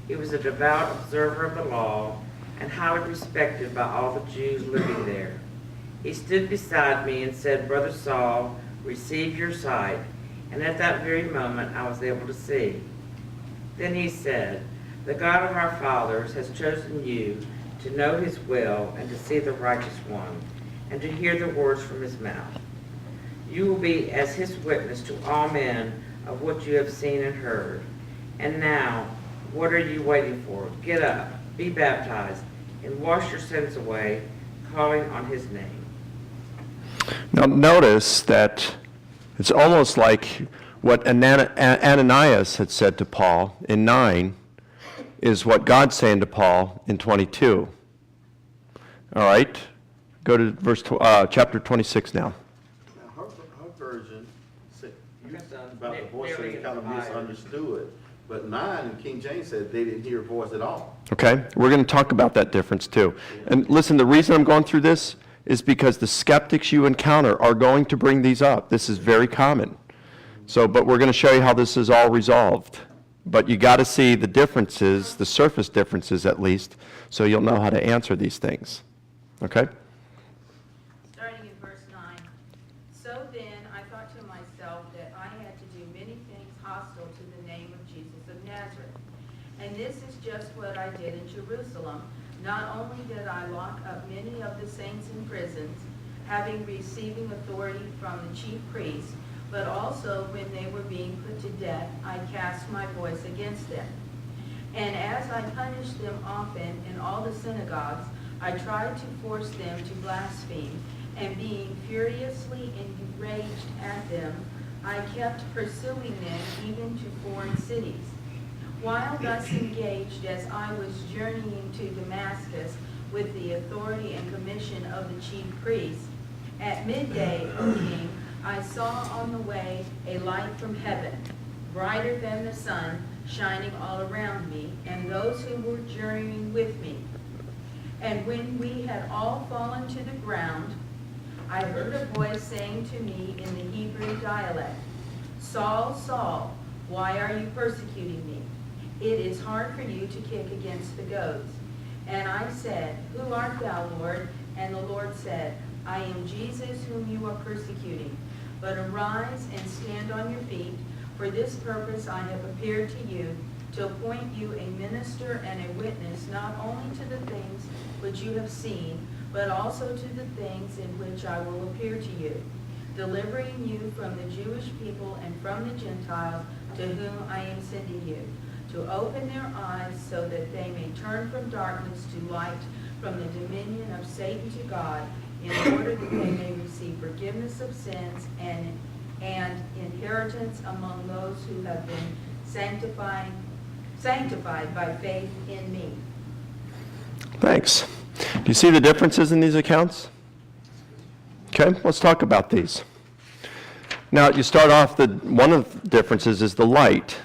S3: He was a devout observer of the law and highly respected by all the Jews living there. He stood beside me and said, Brother Saul, receive your sight. And at that very moment I was able to see. Then he said, the God of our fathers has chosen you to know his will and to see the righteous one, and to hear the words from his mouth. You will be as his witness to all men of what you have seen and heard. And now, what are you waiting for? Get up, be baptized, and wash your sins away, calling on his name.
S1: Now notice that it's almost like what Ananias had said to Paul in 9 is what God's saying to Paul in 22. All right? Go to chapter 26 now.
S5: Now, her version said, about the voice that is kind of misunderstood. But 9 in King James said they didn't hear a voice at all.
S1: Okay? We're going to talk about that difference too. And listen, the reason I'm going through this is because the skeptics you encounter are going to bring these up. This is very common. But we're going to show you how this is all resolved. But you got to see the differences, the surface differences at least, so you'll know how to answer these things. Okay?
S6: Starting in verse 9. So then I thought to myself that I had to do many things hostile to the name of Jesus of Nazareth. And this is just what I did in Jerusalem. Not only did I lock up many of the saints in prisons, having receiving authority from the chief priests, but also when they were being put to death, I cast my voice against them. And as I punished them often in all the synagogues, I tried to force them to blaspheme, and being furiously enraged at them, I kept pursuing them even to foreign cities. While thus engaged, as I was journeying to Damascus, with the authority and commission of the chief priests. At midday, O king, I saw on the way a light from heaven, brighter than the sun, shining all around me, and those who were journeying with me. And when we had all fallen to the ground, I heard a voice saying to me in the Hebrew dialect, Saul, Saul, why are you persecuting me? It is hard for you to kick against the goads. And I said, Who art thou, Lord? And the Lord said, I am Jesus whom you are persecuting. But arise and stand on your feet. For this purpose I have appeared to you, to appoint you a minister and a witness, not only to the things which you have seen, but also to the things in which I will appear to you, delivering you from the Jewish people and from the Gentiles to whom I am sending you, to open their eyes so that they may turn from darkness to light, from the dominion of Satan to God, in order that they may receive forgiveness of sins and inheritance among those who have been sanctified by faith in me.
S1: Thanks. Do you see the differences in these accounts? Okay, let's talk about these. Now, you start off, one of the differences is the light.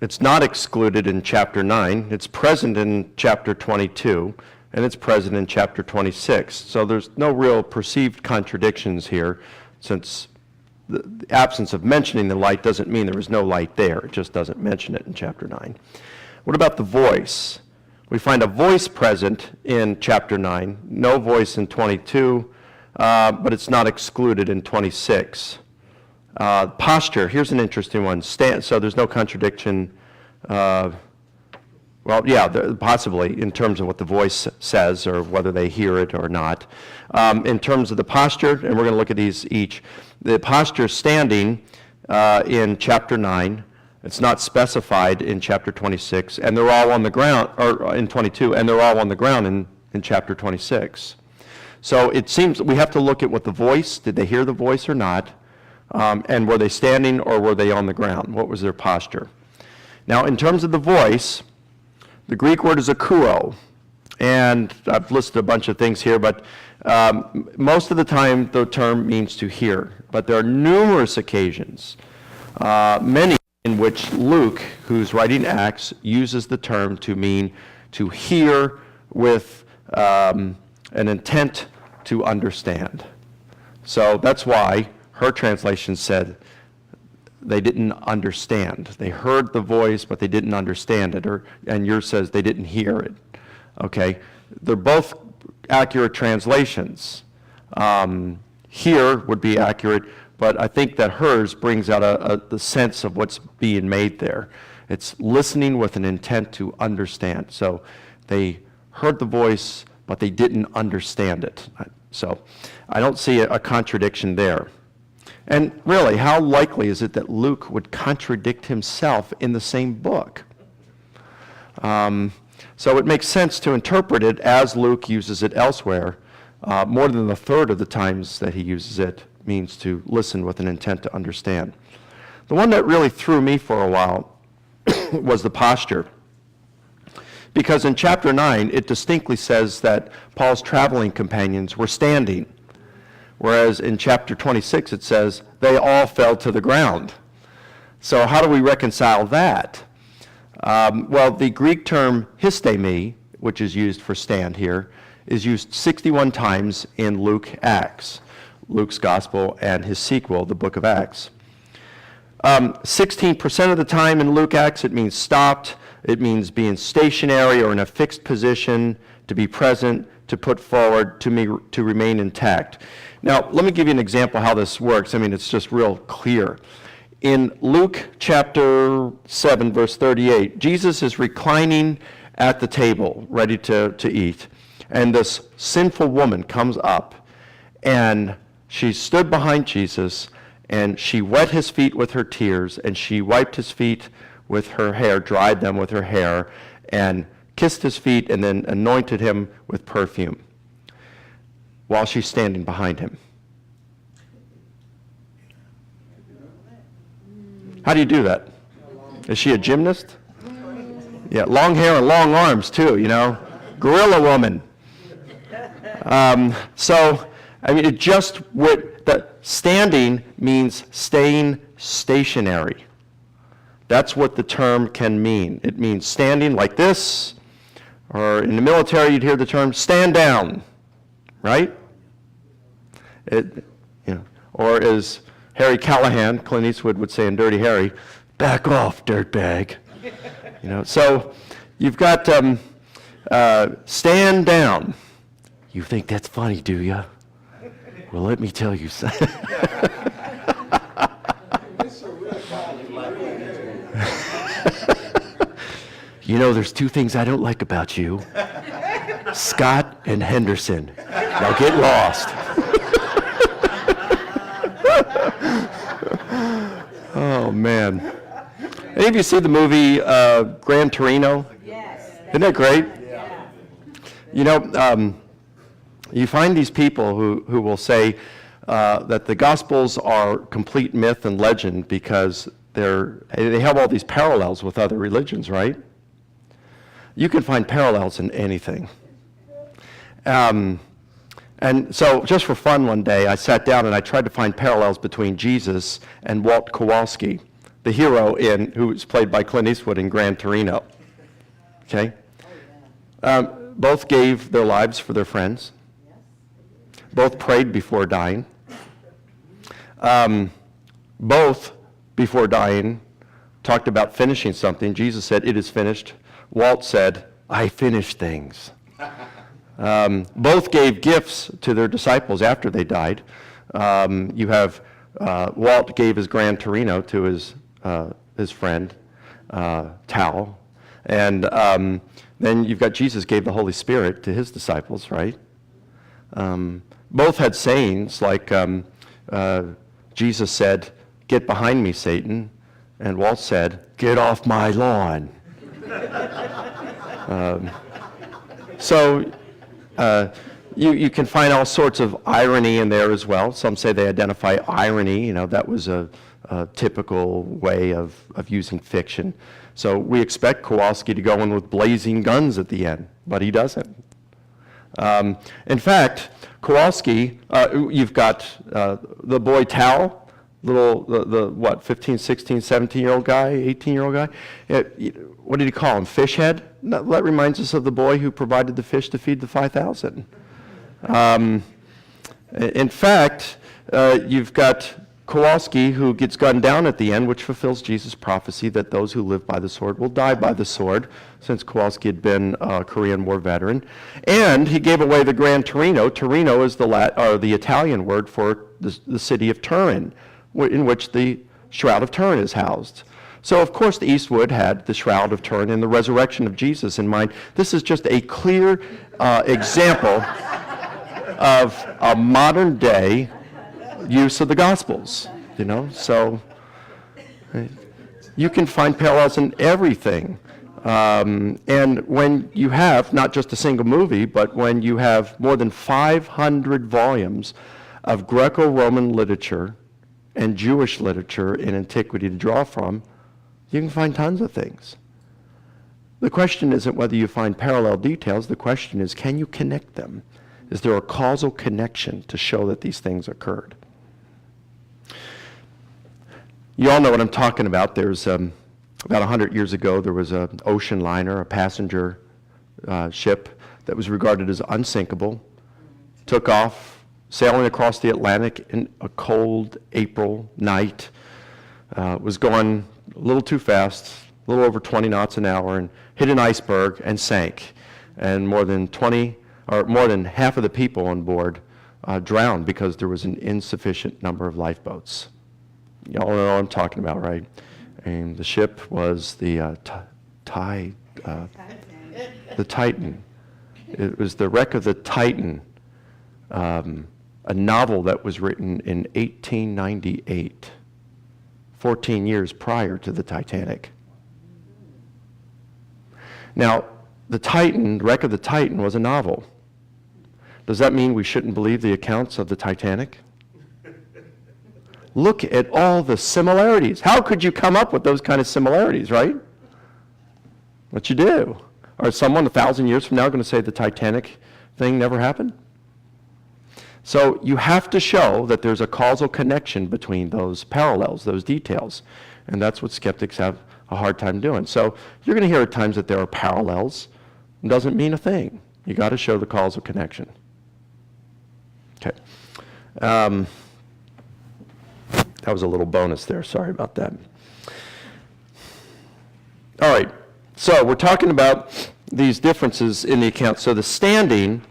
S1: It's not excluded in chapter 9. It's present in chapter 22, and it's present in chapter 26. So there's no real perceived contradictions here, since the absence of mentioning the light doesn't mean there was no light there. It just doesn't mention it in chapter 9. What about the voice? We find a voice present in chapter 9, no voice in 22, but it's not excluded in 26. Posture, here's an interesting one. So there's no contradiction. Possibly in terms of what the voice says or whether they hear it or not. In terms of the posture, and we're going to look at these each. The posture standing in chapter 9, it's not specified in chapter 26, and they're all on the ground, or in 22, and they're all on the ground in chapter 26. So it seems we have to look at what the voice, did they hear the voice or not? And were they standing or were they on the ground? What was their posture? Now, in terms of the voice, the Greek word is akouo, and I've listed a bunch of things here, but most of the time the term means to hear. But there are numerous occasions, many in which Luke, who's writing Acts, uses the term to mean to hear with an intent to understand. So that's why her translation said they didn't understand. They heard the voice, but they didn't understand it. And yours says they didn't hear it. Okay? They're both accurate translations. Here would be accurate, but I think that hers brings out the sense of what's being made there. It's listening with an intent to understand. So they heard the voice, but they didn't understand it. So I don't see a contradiction there. And really, how likely is it that Luke would contradict himself in the same book? So it makes sense to interpret it as Luke uses it elsewhere. More than a third of the times that he uses it means to listen with an intent to understand. The one that really threw me for a while was the posture. Because in chapter 9, it distinctly says that Paul's traveling companions were standing. Whereas in chapter 26, it says they all fell to the ground. So how do we reconcile that? Well, the Greek term histemi, which is used for stand here, is used 61 times in Luke's gospel, and his sequel, the book of Acts. 16% of the time in Luke Acts, it means stopped. It means being stationary or in a fixed position, to be present, to put forward, to remain intact. Now, let me give you an example how this works. I mean, it's just real clear. In Luke chapter 7, verse 38, Jesus is reclining at the table, ready to eat. And this sinful woman comes up, and she stood behind Jesus, and she wet his feet with her tears, and she wiped his feet with her hair, dried them with her hair, and kissed his feet, and then anointed him with perfume while she's standing behind him. How do you do that? Is she a gymnast? Yeah, long hair and long arms too, you know. Gorilla woman. So, I mean, it just would, the standing means staying stationary. That's what the term can mean. It means standing like this, or in the military you'd hear the term stand down, right? It, you know, or as Harry Callahan, Clint Eastwood would say in Dirty Harry, back off, dirtbag. You know, so you've got stand down. You think that's funny, do you? Well, let me tell you something. You know, there's two things I don't like about you. Scott and Henderson. Now get lost. Oh, man. Any of you see the movie Gran Torino?
S6: Yes.
S1: Isn't that great? You know, you find these people who will say that the Gospels are complete myth and legend because they have all these parallels with other religions, right? You can find parallels in anything. And so just for fun one day, I sat down and I tried to find parallels between Jesus and Walt Kowalski, the hero who was played by Clint Eastwood in Gran Torino. Okay? Both gave their lives for their friends. Both prayed before dying. Both, before dying, talked about finishing something. Jesus said, "It is finished." Walt said, "I finish things." Both gave gifts to their disciples after they died. You have Walt gave his Gran Torino to his friend, Tal. And then you've got Jesus gave the Holy Spirit to his disciples, right? Both had sayings like Jesus said, "Get behind me, Satan." And Walt said, "Get off my lawn." So you can find all sorts of irony in there as well. Some say they identify irony. You know, that was a typical way of using fiction. So we expect Kowalski to go in with blazing guns at the end, but he doesn't. In fact, Kowalski, you've got the boy Tal, the 15, 16, 17-year-old guy, 18-year-old guy. What did he call him? Fish head? That reminds us of the boy who provided the fish to feed the 5,000. In fact, you've got Kowalski who gets gunned down at the end, which fulfills Jesus' prophecy that those who live by the sword will die by the sword, since Kowalski had been a Korean War veteran. And he gave away the Gran Torino. Torino is the Italian word for the city of Turin, in which the Shroud of Turin is housed. So, of course, the Eastwood had the Shroud of Turin and the resurrection of Jesus in mind. This is just a clear example of a modern-day use of the Gospels, you know? So you can find parallels in everything. And when you have not just a single movie, but when you have more than 500 volumes of Greco-Roman literature and Jewish literature in antiquity to draw from, you can find tons of things. The question isn't whether you find parallel details. The question is, can you connect them? Is there a causal connection to show that these things occurred? You all know what I'm talking about. There's about 100 years ago, there was an ocean liner, a passenger ship that was regarded as unsinkable, took off, sailing across the Atlantic in a cold April night, was going a little too fast, a little over 20 knots an hour, and hit an iceberg and sank. And more than half of the people on board drowned because there was an insufficient number of lifeboats. You all know what I'm talking about, right? And the ship was the Titan. It was the wreck of the Titan, a novel that was written in 1898, 14 years prior to the Titanic. Now, the Titan, the wreck of the Titan, was a novel. Does that mean we shouldn't believe the accounts of the Titanic? Look at all the similarities. How could you come up with those kind of similarities, right? What you do? Or is someone 1,000 years from now going to say the Titanic thing never happened? So you have to show that there's a causal connection between those parallels, those details. And that's what skeptics have a hard time doing. So you're going to hear at times that there are parallels. It doesn't mean a thing. You got to show the causal connection. Okay. That was a little bonus there. Sorry about that. All right. So we're talking about these differences in the account. So the standing,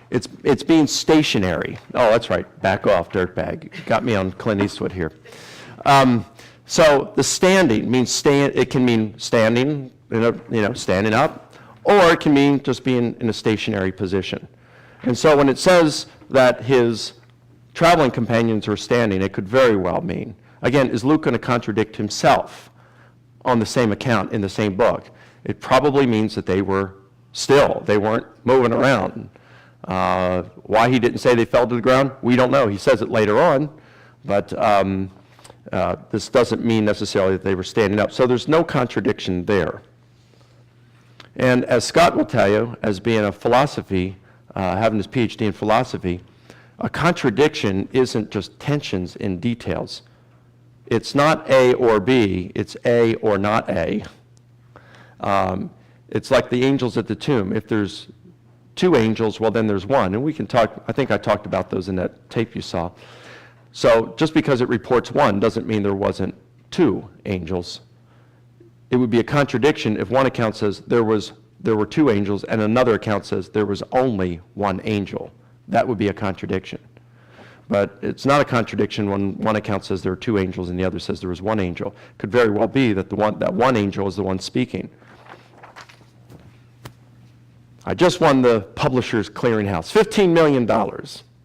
S1: it's being stationary. Oh, that's right. Back off, dirtbag. Got me on Clint Eastwood here. So the standing means it can mean standing, standing up, or it can mean just being in a stationary position. And so when it says that his traveling companions were standing, it could very well mean, again, is Luke going to contradict himself on the same account in the same book? It probably means that they were still. They weren't moving around. Why he didn't say they fell to the ground, we don't know. He says it later on, but this doesn't mean necessarily that they were standing up. So there's no contradiction there. And as Scott will tell you, as being a philosophy, having his PhD in philosophy, a contradiction isn't just tensions in details. It's not A or B, it's A or not A. It's like the angels at the tomb. If there's two angels, well, then there's one. And we can talk, I think I talked about those in that tape you saw. So just because it reports one doesn't mean there wasn't two angels. It would be a contradiction if one account says there were two angels and another account says there was only one angel. That would be a contradiction. But it's not a contradiction when one account says there are two angels and the other says there was one angel. It could very well be that that one angel is the one speaking. I just won the Publishers Clearinghouse, $15 million.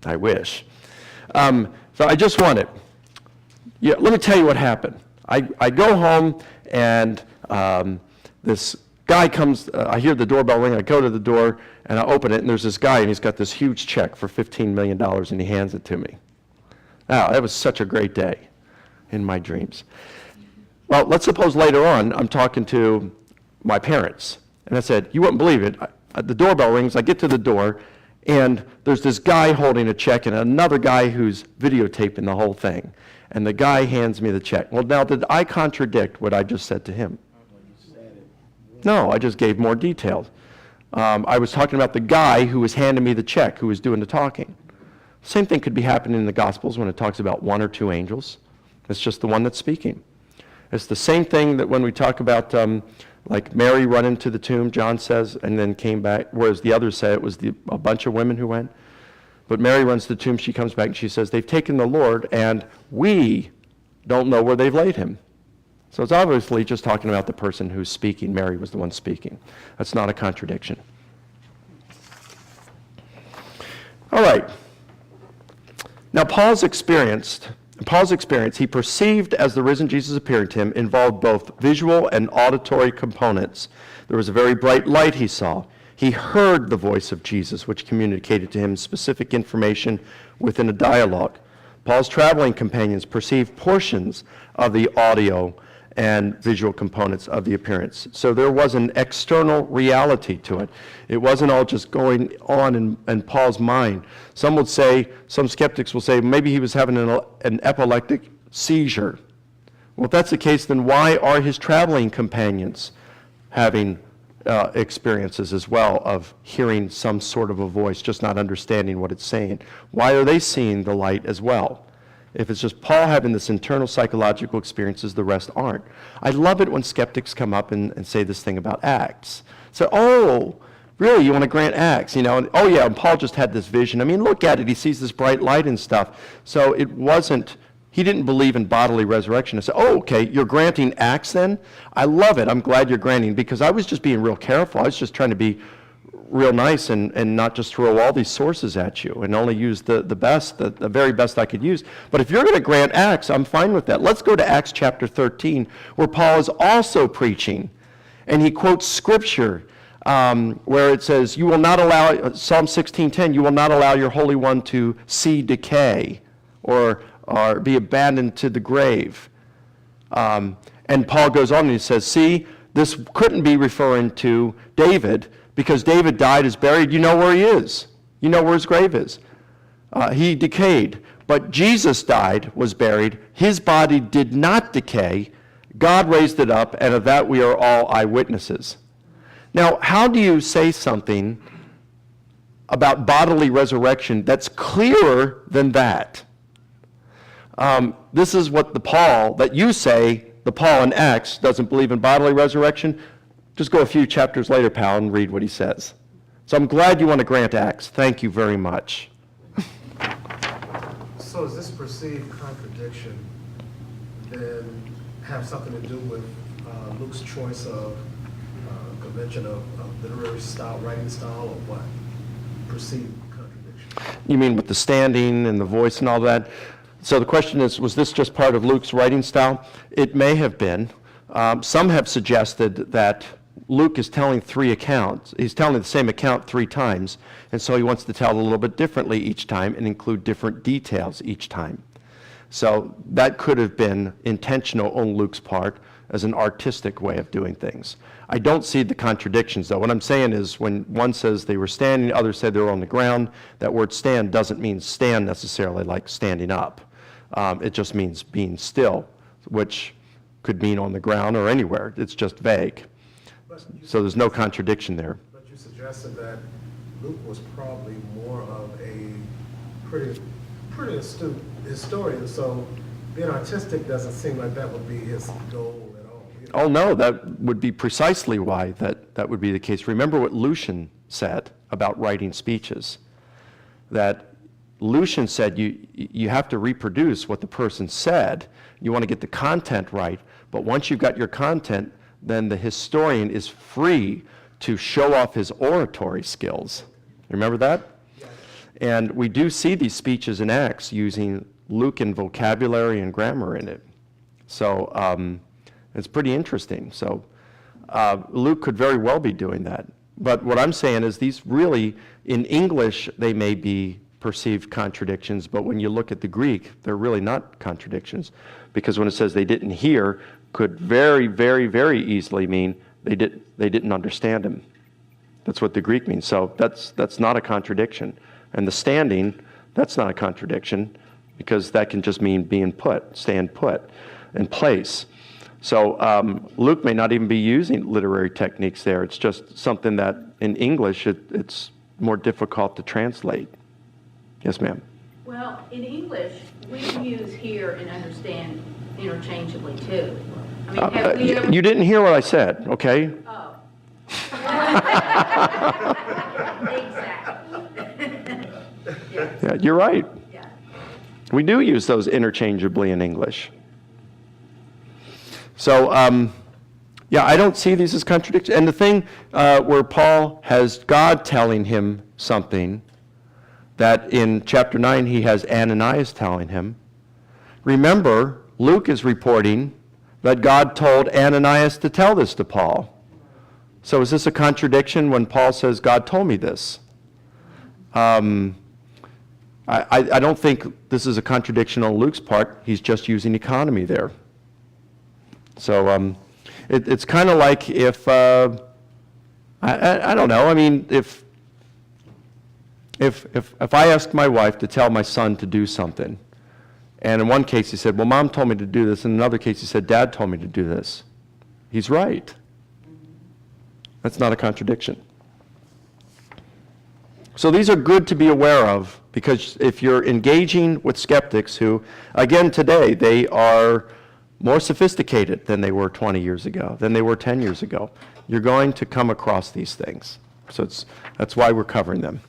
S1: I wish. So I just won it. Yeah, let me tell you what happened. I go home and this guy comes, I hear the doorbell ring, I go to the door and I open it and there's this guy and he's got this huge check for $15 million and he hands it to me. Wow, that was such a great day in my dreams. Well, let's suppose later on I'm talking to my parents and I said, you wouldn't believe it. The doorbell rings, I get to the door and there's this guy holding a check and another guy who's videotaping the whole thing. And the guy hands me the check. Well, now, did I contradict what I just said to him? No, I just gave more details. I was talking about the guy who was handing me the check, who was doing the talking. Same thing could be happening in the Gospels when it talks about one or two angels. It's just the one that's speaking. It's the same thing that when we talk about, like Mary run into the tomb, John says, and then came back, whereas the others say it was a bunch of women who went. But Mary runs to the tomb, she comes back and she says, they've taken the Lord and we don't know where they've laid him. So it's obviously just talking about the person who's speaking. Mary was the one speaking. That's not a contradiction. All right. Now Paul's experience, he perceived as the risen Jesus appeared to him, involved both visual and auditory components. There was a very bright light he saw. He heard the voice of Jesus, which communicated to him specific information within a dialogue. Paul's traveling companions perceived portions of the audio and visual components of the appearance. So there was an external reality to it. It wasn't all just going on in Paul's mind. Some skeptics will say, maybe he was having an epileptic seizure. Well, if that's the case, then why are his traveling companions having experiences as well of hearing some sort of a voice, just not understanding what it's saying? Why are they seeing the light as well? If it's just Paul having this internal psychological experiences, the rest aren't. I love it when skeptics come up and say this thing about Acts. So, oh, really, you want to grant Acts? And, oh yeah, and Paul just had this vision. I mean, look at it. He sees this bright light and stuff. So it wasn't, he didn't believe in bodily resurrection. I said, oh, okay, you're granting Acts then? I love it. I'm glad you're granting, because I was just being real careful. I was just trying to be real nice and not just throw all these sources at you and only use the best, the very best I could use. But if you're going to grant Acts, I'm fine with that. Let's go to Acts chapter 13, where Paul is also preaching. And he quotes scripture where it says, you will not allow, Psalm 16:10, you will not allow your Holy One to see decay or be abandoned to the grave. And Paul goes on and he says, see, this couldn't be referring to David, because David died, is buried. You know where he is. You know where his grave is. He decayed. But Jesus died, was buried. His body did not decay. God raised it up, and of that we are all eyewitnesses. Now, how do you say something about bodily resurrection that's clearer than that? This is what the Paul, that you say, the Paul in Acts doesn't believe in bodily resurrection. Just go a few chapters later, pal, and read what he says. So I'm glad you want to grant Acts. Thank you very much.
S7: So does this perceived contradiction then have something to do with Luke's choice of convention of literary style, writing style, or what? Perceived contradiction.
S1: You mean with the standing and the voice and all that? So the question is, was this just part of Luke's writing style? It may have been. Some have suggested that Luke is telling three accounts. He's telling the same account three times, and so he wants to tell it a little bit differently each time and include different details each time. So that could have been intentional on Luke's part as an artistic way of doing things. I don't see the contradictions, though. What I'm saying is when one says they were standing, the other said they were on the ground, that word stand doesn't mean stand necessarily like standing up. It just means being still, which could mean on the ground or anywhere. It's just vague. So there's no contradiction there.
S7: But you suggested that Luke was probably more of a pretty astute historian, so being artistic doesn't seem like that would be his goal at all. You know?
S1: Oh, no, that would be precisely why that would be the case. Remember what Lucian said about writing speeches, that Lucian said you have to reproduce what the person said. You want to get the content right, but once you've got your content, then the historian is free to show off his oratory skills. Remember that?
S7: Yeah.
S1: And we do see these speeches in Acts using Lucan vocabulary and grammar in it. So it's pretty interesting. So Luke could very well be doing that. But what I'm saying is these really, in English, they may be perceived contradictions, but when you look at the Greek, they're really not contradictions, because when it says they didn't hear, could very, very, very easily mean they didn't understand him. That's what the Greek means. So that's not a contradiction. And the standing, that's not a contradiction, because that can just mean being put, stand put, in place. So Luke may not even be using literary techniques there. It's just something that in English it's more difficult to translate. Yes, ma'am.
S6: Well, in English, we use hear and understand interchangeably too. I mean, have we ever...
S1: You didn't hear what I said, okay?
S6: Oh. Exactly.
S1: Yeah, you're right.
S6: Yeah.
S1: We do use those interchangeably in English. So, yeah, I don't see these as contradictions. And the thing where Paul has God telling him something that in chapter 9 he has Ananias telling him. Remember, Luke is reporting that God told Ananias to tell this to Paul. So is this a contradiction when Paul says, God told me this? I don't think this is a contradiction on Luke's part. He's just using economy there. So it's kind of like if, I don't know, I mean, if I asked my wife to tell my son to do something, and in one case he said, well, Mom told me to do this, and in another case he said, Dad told me to do this. He's right. That's not a contradiction. So these are good to be aware of, because if you're engaging with skeptics who, again today, they are more sophisticated than they were 20 years ago, than they were 10 years ago, you're going to come across these things. So that's why we're covering them.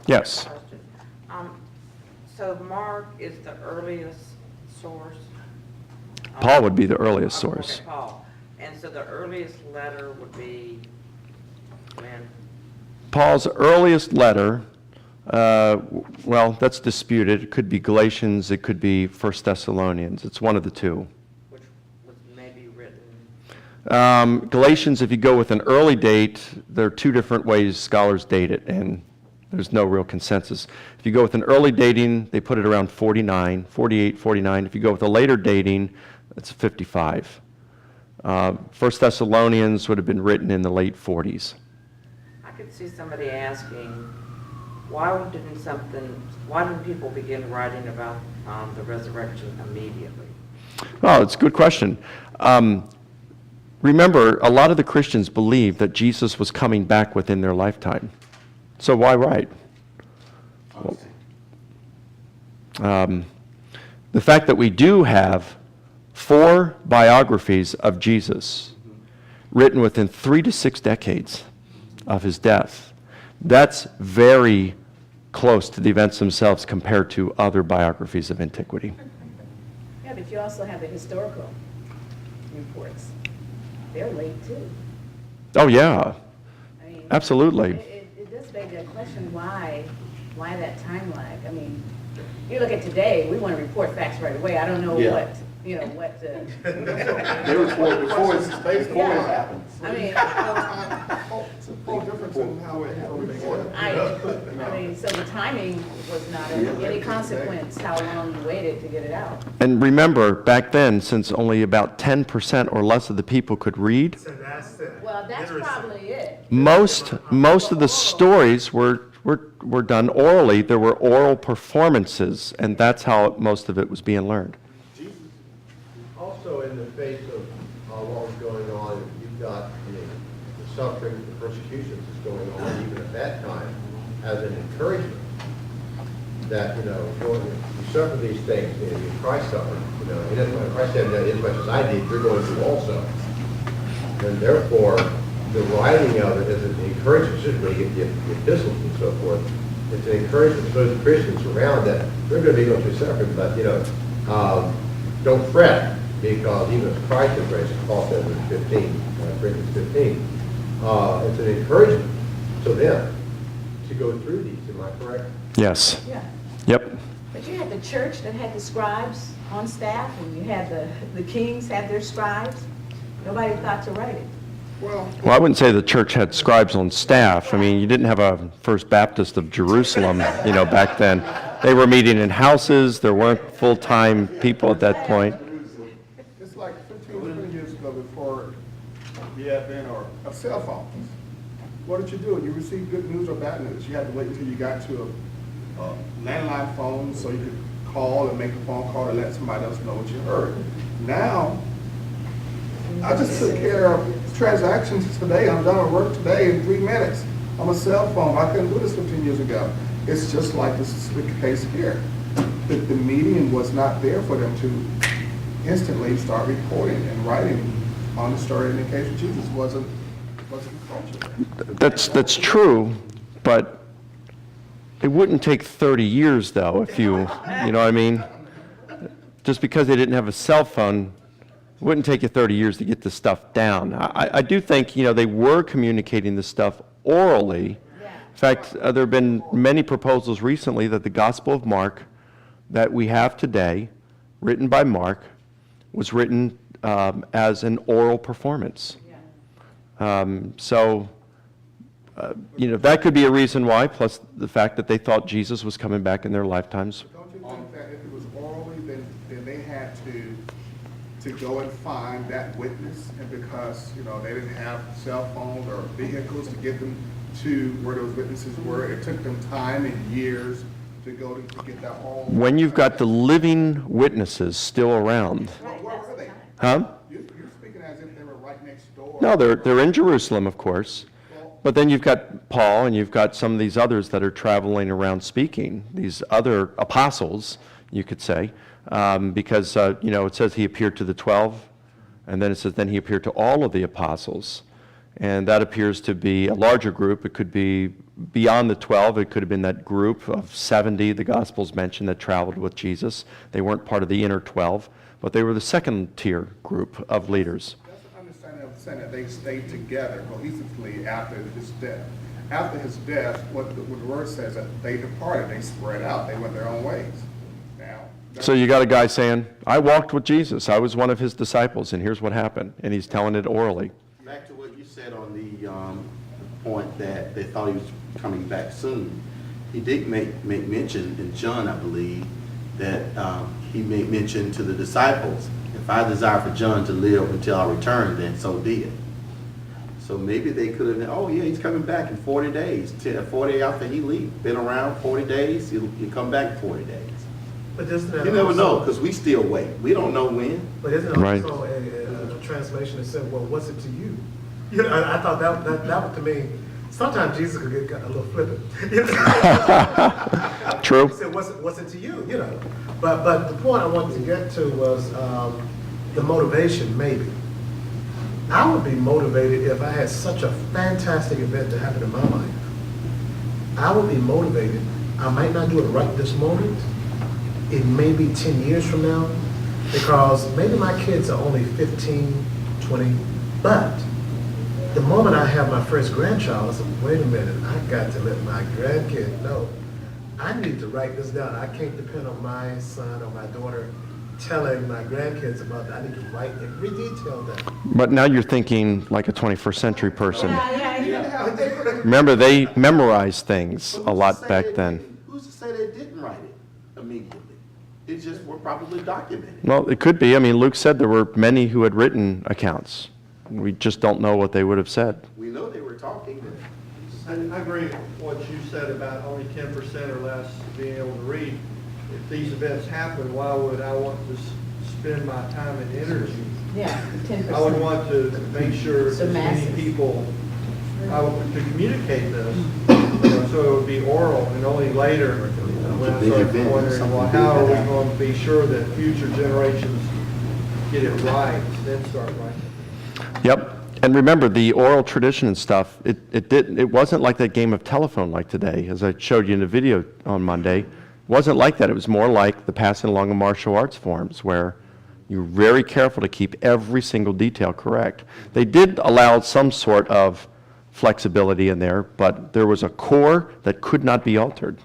S1: Yes.
S3: Question. So Mark is the earliest source?
S1: Paul would be the earliest
S3: Okay,
S1: source.
S3: Paul. And so the earliest letter would be when?
S1: Paul's earliest letter, well, that's disputed. It could be Galatians, it could be 1 Thessalonians. It's one of the two.
S3: Which was maybe written,
S1: Galatians, if you go with an early date, there are two different ways scholars date it, and There's no real consensus. If you go with an early dating, they put it around 49, 48, 49. If you go with a later dating, it's 55. First Thessalonians would have been written in the late 40s.
S3: I could see somebody asking, why didn't people begin writing about the resurrection immediately?
S1: Oh, it's a good question. Remember, a lot of the Christians believed that Jesus was coming back within their lifetime. So why write? The fact that we do have 4 biographies of Jesus written within 3 to 6 decades of his death, that's very close to the events themselves compared to other biographies of antiquity.
S8: Yeah, but you also have the historical reports. They're late too.
S1: Oh, yeah,
S8: I mean,
S1: absolutely.
S8: It does beg the question, why that time lag? I mean, you look at today, we want to report facts right away. I don't know
S5: Yeah.
S8: what. They
S5: report before it happens.
S8: I mean,
S4: It's a full difference in how it reported.
S8: I mean, so the timing was not any consequence, how long you waited to get it out.
S1: And remember, back then, since only about 10% or less of the people could read,
S7: So that's it.
S8: Well, that's probably it.
S1: most of the stories were done orally. There were oral performances, and that's how most of it was being learned.
S9: Also, in the face of what was going on, you've got the suffering, the persecutions that's going on even at that time as an encouragement that, you suffer these things, Christ suffered, and Christ said that as much as I did, you're going to also. And therefore, the writing of it is an encouragement, just when you get the epistles and so forth, it's an encouragement to those Christians around that they're going to be going through suffering, but, don't fret, because even as Christ is raised, Paul says in 15, Corinthians 15, it's an encouragement to them to go through these, am I correct?
S1: Yes.
S8: Yeah.
S1: Yep.
S8: But you had the church that had the scribes on staff, and you had the kings had their scribes. Nobody thought to write it.
S4: Well,
S1: Well, I wouldn't say the church had scribes on staff. I mean, you didn't have a First Baptist of Jerusalem, back then. They were meeting in houses. There weren't full-time people at that point.
S4: it's like 15, 20 years ago before the advent of cell phones. What did you do? You received good news or bad news. You had to wait until you got to a landline phone so you could call and make a phone call to let somebody else know what you heard. Now, I just took care of transactions today. I'm done with work today in 3 minutes. I'm a cell phone. I couldn't do this 15 years ago. It's just like this is the case here. The medium was not there for them to instantly start reporting and writing on the story in the case of Jesus. Wasn't culture.
S1: That's true, but it wouldn't take 30 years, though, if you know what I mean? Just because they didn't have a cell phone, it wouldn't take you 30 years to get this stuff down. I do think, they were communicating this stuff orally. In fact, there have been many proposals recently that the Gospel of Mark that we have today, written by Mark, was written as an oral performance. That could be a reason why, plus the fact that they thought Jesus was coming back in their lifetimes.
S4: Don't you think that if it was orally, then they had to go and find that witness, and because, they didn't have cell phones or vehicles to get them to where those witnesses were, it took them time and years to go to get that oral.
S1: When you've got the living witnesses still around,
S4: Where were they?
S1: huh?
S4: You're speaking as if they were right next door.
S1: No, they're in Jerusalem, of course. But then you've got Paul, and you've got some of these others that are traveling around speaking, these other apostles, you could say, because, it says he appeared to the 12, and then it says then he appeared to all of the apostles. And that appears to be a larger group. It could be beyond the 12. It could have been that group of 70 the Gospels mentioned that traveled with Jesus. They weren't part of the inner 12, but they were the second-tier group of leaders.
S4: That's an understanding of saying that they stayed together cohesively after his death. After his death, what the word says that they departed, they spread out, they went their own ways. Now,
S1: So you got a guy saying, I walked with Jesus. I was one of his disciples, and here's what happened. And he's telling it orally.
S5: Back to what you said on the point that they thought he was coming back soon. he did make mention in John, I believe, that he made mention to the disciples, if I desire for John to live until I return, then so be it. So maybe they could have been, oh yeah, he's coming back in 40 days, 40 after he leaves. Been around 40 days, he'll come back in 40 days.
S7: But isn't that
S5: You never know,
S7: also-
S5: because we still wait. We don't know when.
S7: But isn't it
S1: Right.
S7: also a translation that said, well, what's it to you? You know, I thought that to me, sometimes Jesus could get a little flippant. You know?
S1: True.
S7: He said, what's it to you, you know? But the point I wanted to get to was the motivation, maybe. I would be motivated if I had such a fantastic event to happen in my life. I would be motivated. I might not do it right this moment. It may be 10 years from now, because maybe my kids are only 15, 20, but the moment I have my first grandchild, I said, wait a minute, I got to let my grandkid know. I need to write this down. I can't depend on my son or my daughter telling my grandkids about that. I need to write every detail down.
S1: But now you're thinking like a 21st century person.
S7: Yeah.
S1: Remember, they memorized things a lot back then.
S5: Who's to say they didn't write it immediately? It just were probably documented.
S1: Well, it could be. I mean, Luke said there were many who had written accounts. We just don't know what they would have said.
S5: We know they were talking.
S10: I agree with what you said about only 10% or less being able to read. If these events happen, why would I want to spend my time and energy?
S8: Yeah, 10%.
S10: I would want to make sure
S8: So
S10: as many
S8: masses.
S10: people, to communicate this, you know, so it would be oral, and only later, when I
S5: Big
S10: start
S5: event,
S10: wondering,
S5: something
S10: well,
S5: big
S10: how are we
S5: that happens.
S10: going to be sure that future generations get it right, then start writing?
S1: Yep. And remember, the oral tradition and stuff, it wasn't like that game of telephone like today, as I showed you in the video on Monday. It wasn't like that. It was more like the passing along of martial arts forms, where you're very careful to keep every single detail correct. They did allow some sort of flexibility in there, but there was a core that could not be altered.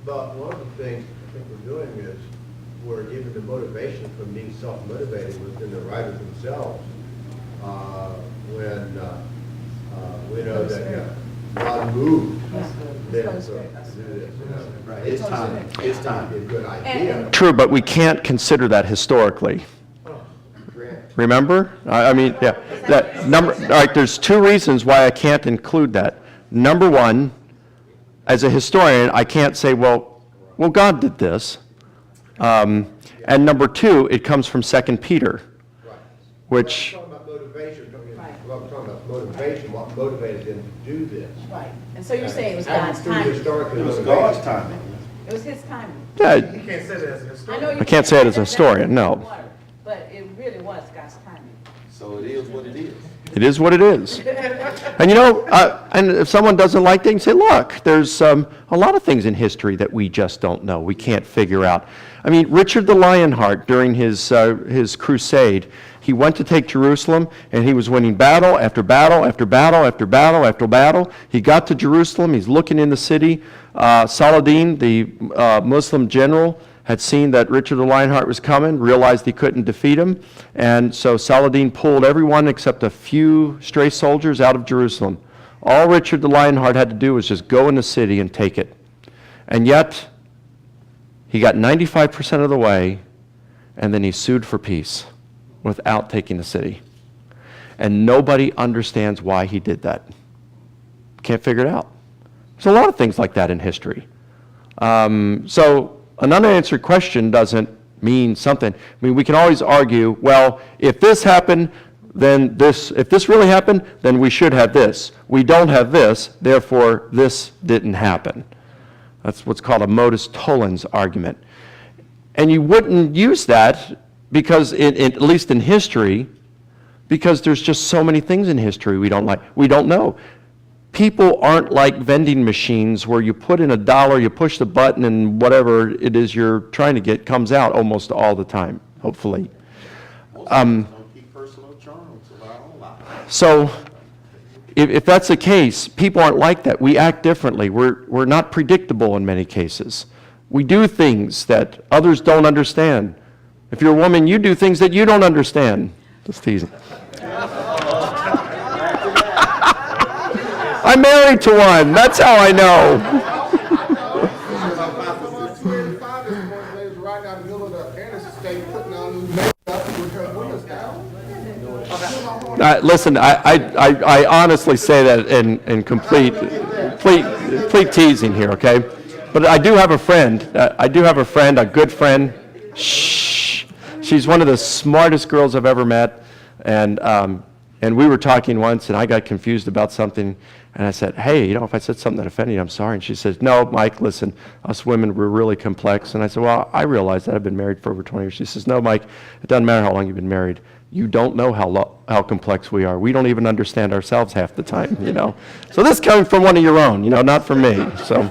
S9: But one of the things I think we're doing is we're giving the motivation from being self-motivated within the writers themselves. When we know that God moved them to do this, you know.
S5: Right, it's time. It's time.
S9: It'd be a good idea.
S1: True, but we can't consider that historically.
S9: Grant.
S1: Remember? I mean, yeah. That number. All right, there's two reasons why I can't include that. Number one, as a historian, I can't say, well, God did this. And number two, it comes from 2 Peter,
S9: Right.
S1: which,
S9: I'm talking about motivation, I'm talking about motivation, what motivated them to do this.
S8: Right, and so you're saying it was
S9: And
S8: God's
S9: through
S8: timing.
S9: historically
S5: It was
S9: motivation.
S5: God's timing.
S8: It was his timing.
S1: yeah,
S7: You can't say that as a
S8: I know
S7: historian.
S8: you
S1: I can't say it as a
S8: that-
S1: historian, no.
S8: But it really was God's timing.
S5: So it is what it is.
S1: it is what it is. And you know, and if someone doesn't like it, you can say, look, there's a lot of things in history that we just don't know, we can't figure out. I mean, Richard the Lionheart, during his crusade, he went to take Jerusalem, and he was winning battle after battle after battle after battle after battle. He got to Jerusalem, he's looking in the city. Saladin, the Muslim general, had seen that Richard the Lionheart was coming, realized he couldn't defeat him, and so Saladin pulled everyone except a few stray soldiers out of Jerusalem. All Richard the Lionheart had to do was just go in the city and take it. And yet, he got 95% of the way, and then he sued for peace without taking the city. And nobody understands why he did that. Can't figure it out. There's a lot of things like that in history. So an unanswered question doesn't mean something. I mean, we can always argue, well, if this happened, then this, if this really happened, then we should have this. We don't have this, therefore this didn't happen. That's what's called a modus tollens argument. And you wouldn't use that because, at least in history, because there's just so many things in history we don't know. People aren't like vending machines where you put in $1, you push the button, and whatever it is you're trying to get comes out almost all the time, hopefully.
S5: Most of us don't keep personal journals of our own lives.
S1: So if that's the case, people aren't like that. We act differently. We're not predictable in many cases. We do things that others don't understand. If you're a woman, you do things that you don't understand. Just teasing. I'm married to one. That's how I know. Listen, I honestly say that in complete teasing here, okay? But I do have a friend, a good friend. Shh. She's one of the smartest girls I've ever met, and we were talking once, and I got confused about something, and I said, hey, if I said something that offended you, I'm sorry. And she says, no, Mike, listen, us women, we're really complex. And I said, well, I realize that. I've been married for over 20 years. She says, no, Mike, it doesn't matter how long you've been married. You don't know how complex we are. We don't even understand ourselves half the time, So this is coming from one of your own, not from me, so.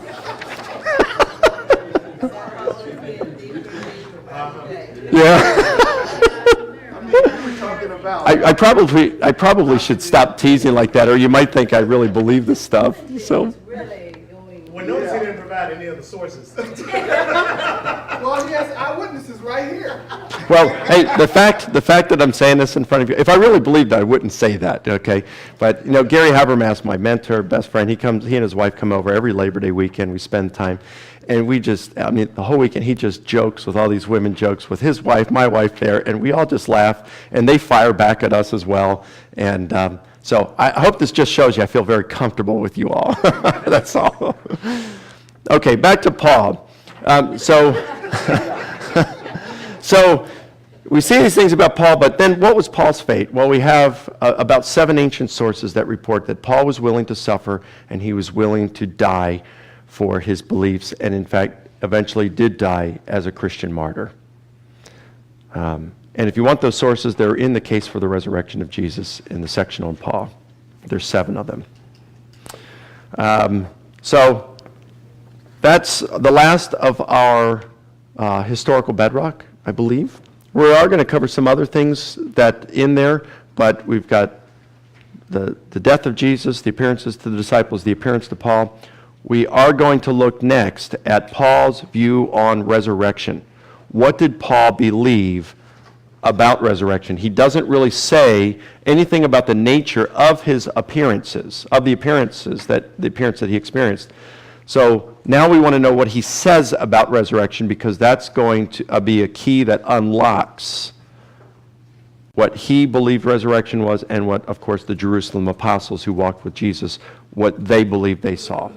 S1: Yeah. I probably should stop teasing like that, or you might think I really believe this stuff, so.
S7: Well, notice he didn't provide any of the sources.
S4: Well, he has eyewitnesses right here.
S1: Well, hey, the fact that I'm saying this in front of you, if I really believed it, I wouldn't say that, okay? But, Gary Habermas, my mentor, best friend, he and his wife come over every Labor Day weekend. We spend time, and the whole weekend, he just jokes with all these women jokes with his wife, my wife there, and we all just laugh, and they fire back at us as well. And so I hope this just shows you I feel very comfortable with you all. That's all. Okay, back to Paul. So we see these things about Paul, but then what was Paul's fate? Well, we have about 7 ancient sources that report that Paul was willing to suffer and he was willing to die for his beliefs, and in fact, eventually did die as a Christian martyr. And if you want those sources, they're in the Case for the Resurrection of Jesus in the section on Paul. There's 7 of them. So that's the last of our historical bedrock, I believe. We are going to cover some other things that in there, but we've got the death of Jesus, the appearances to the disciples, the appearance to Paul. We are going to look next at Paul's view on resurrection. What did Paul believe about resurrection? He doesn't really say anything about the nature of his appearances, the appearance that he experienced. So now we want to know what he says about resurrection, because that's going to be a key that unlocks what he believed resurrection was and what, of course, the Jerusalem apostles who walked with Jesus, what they believed they saw.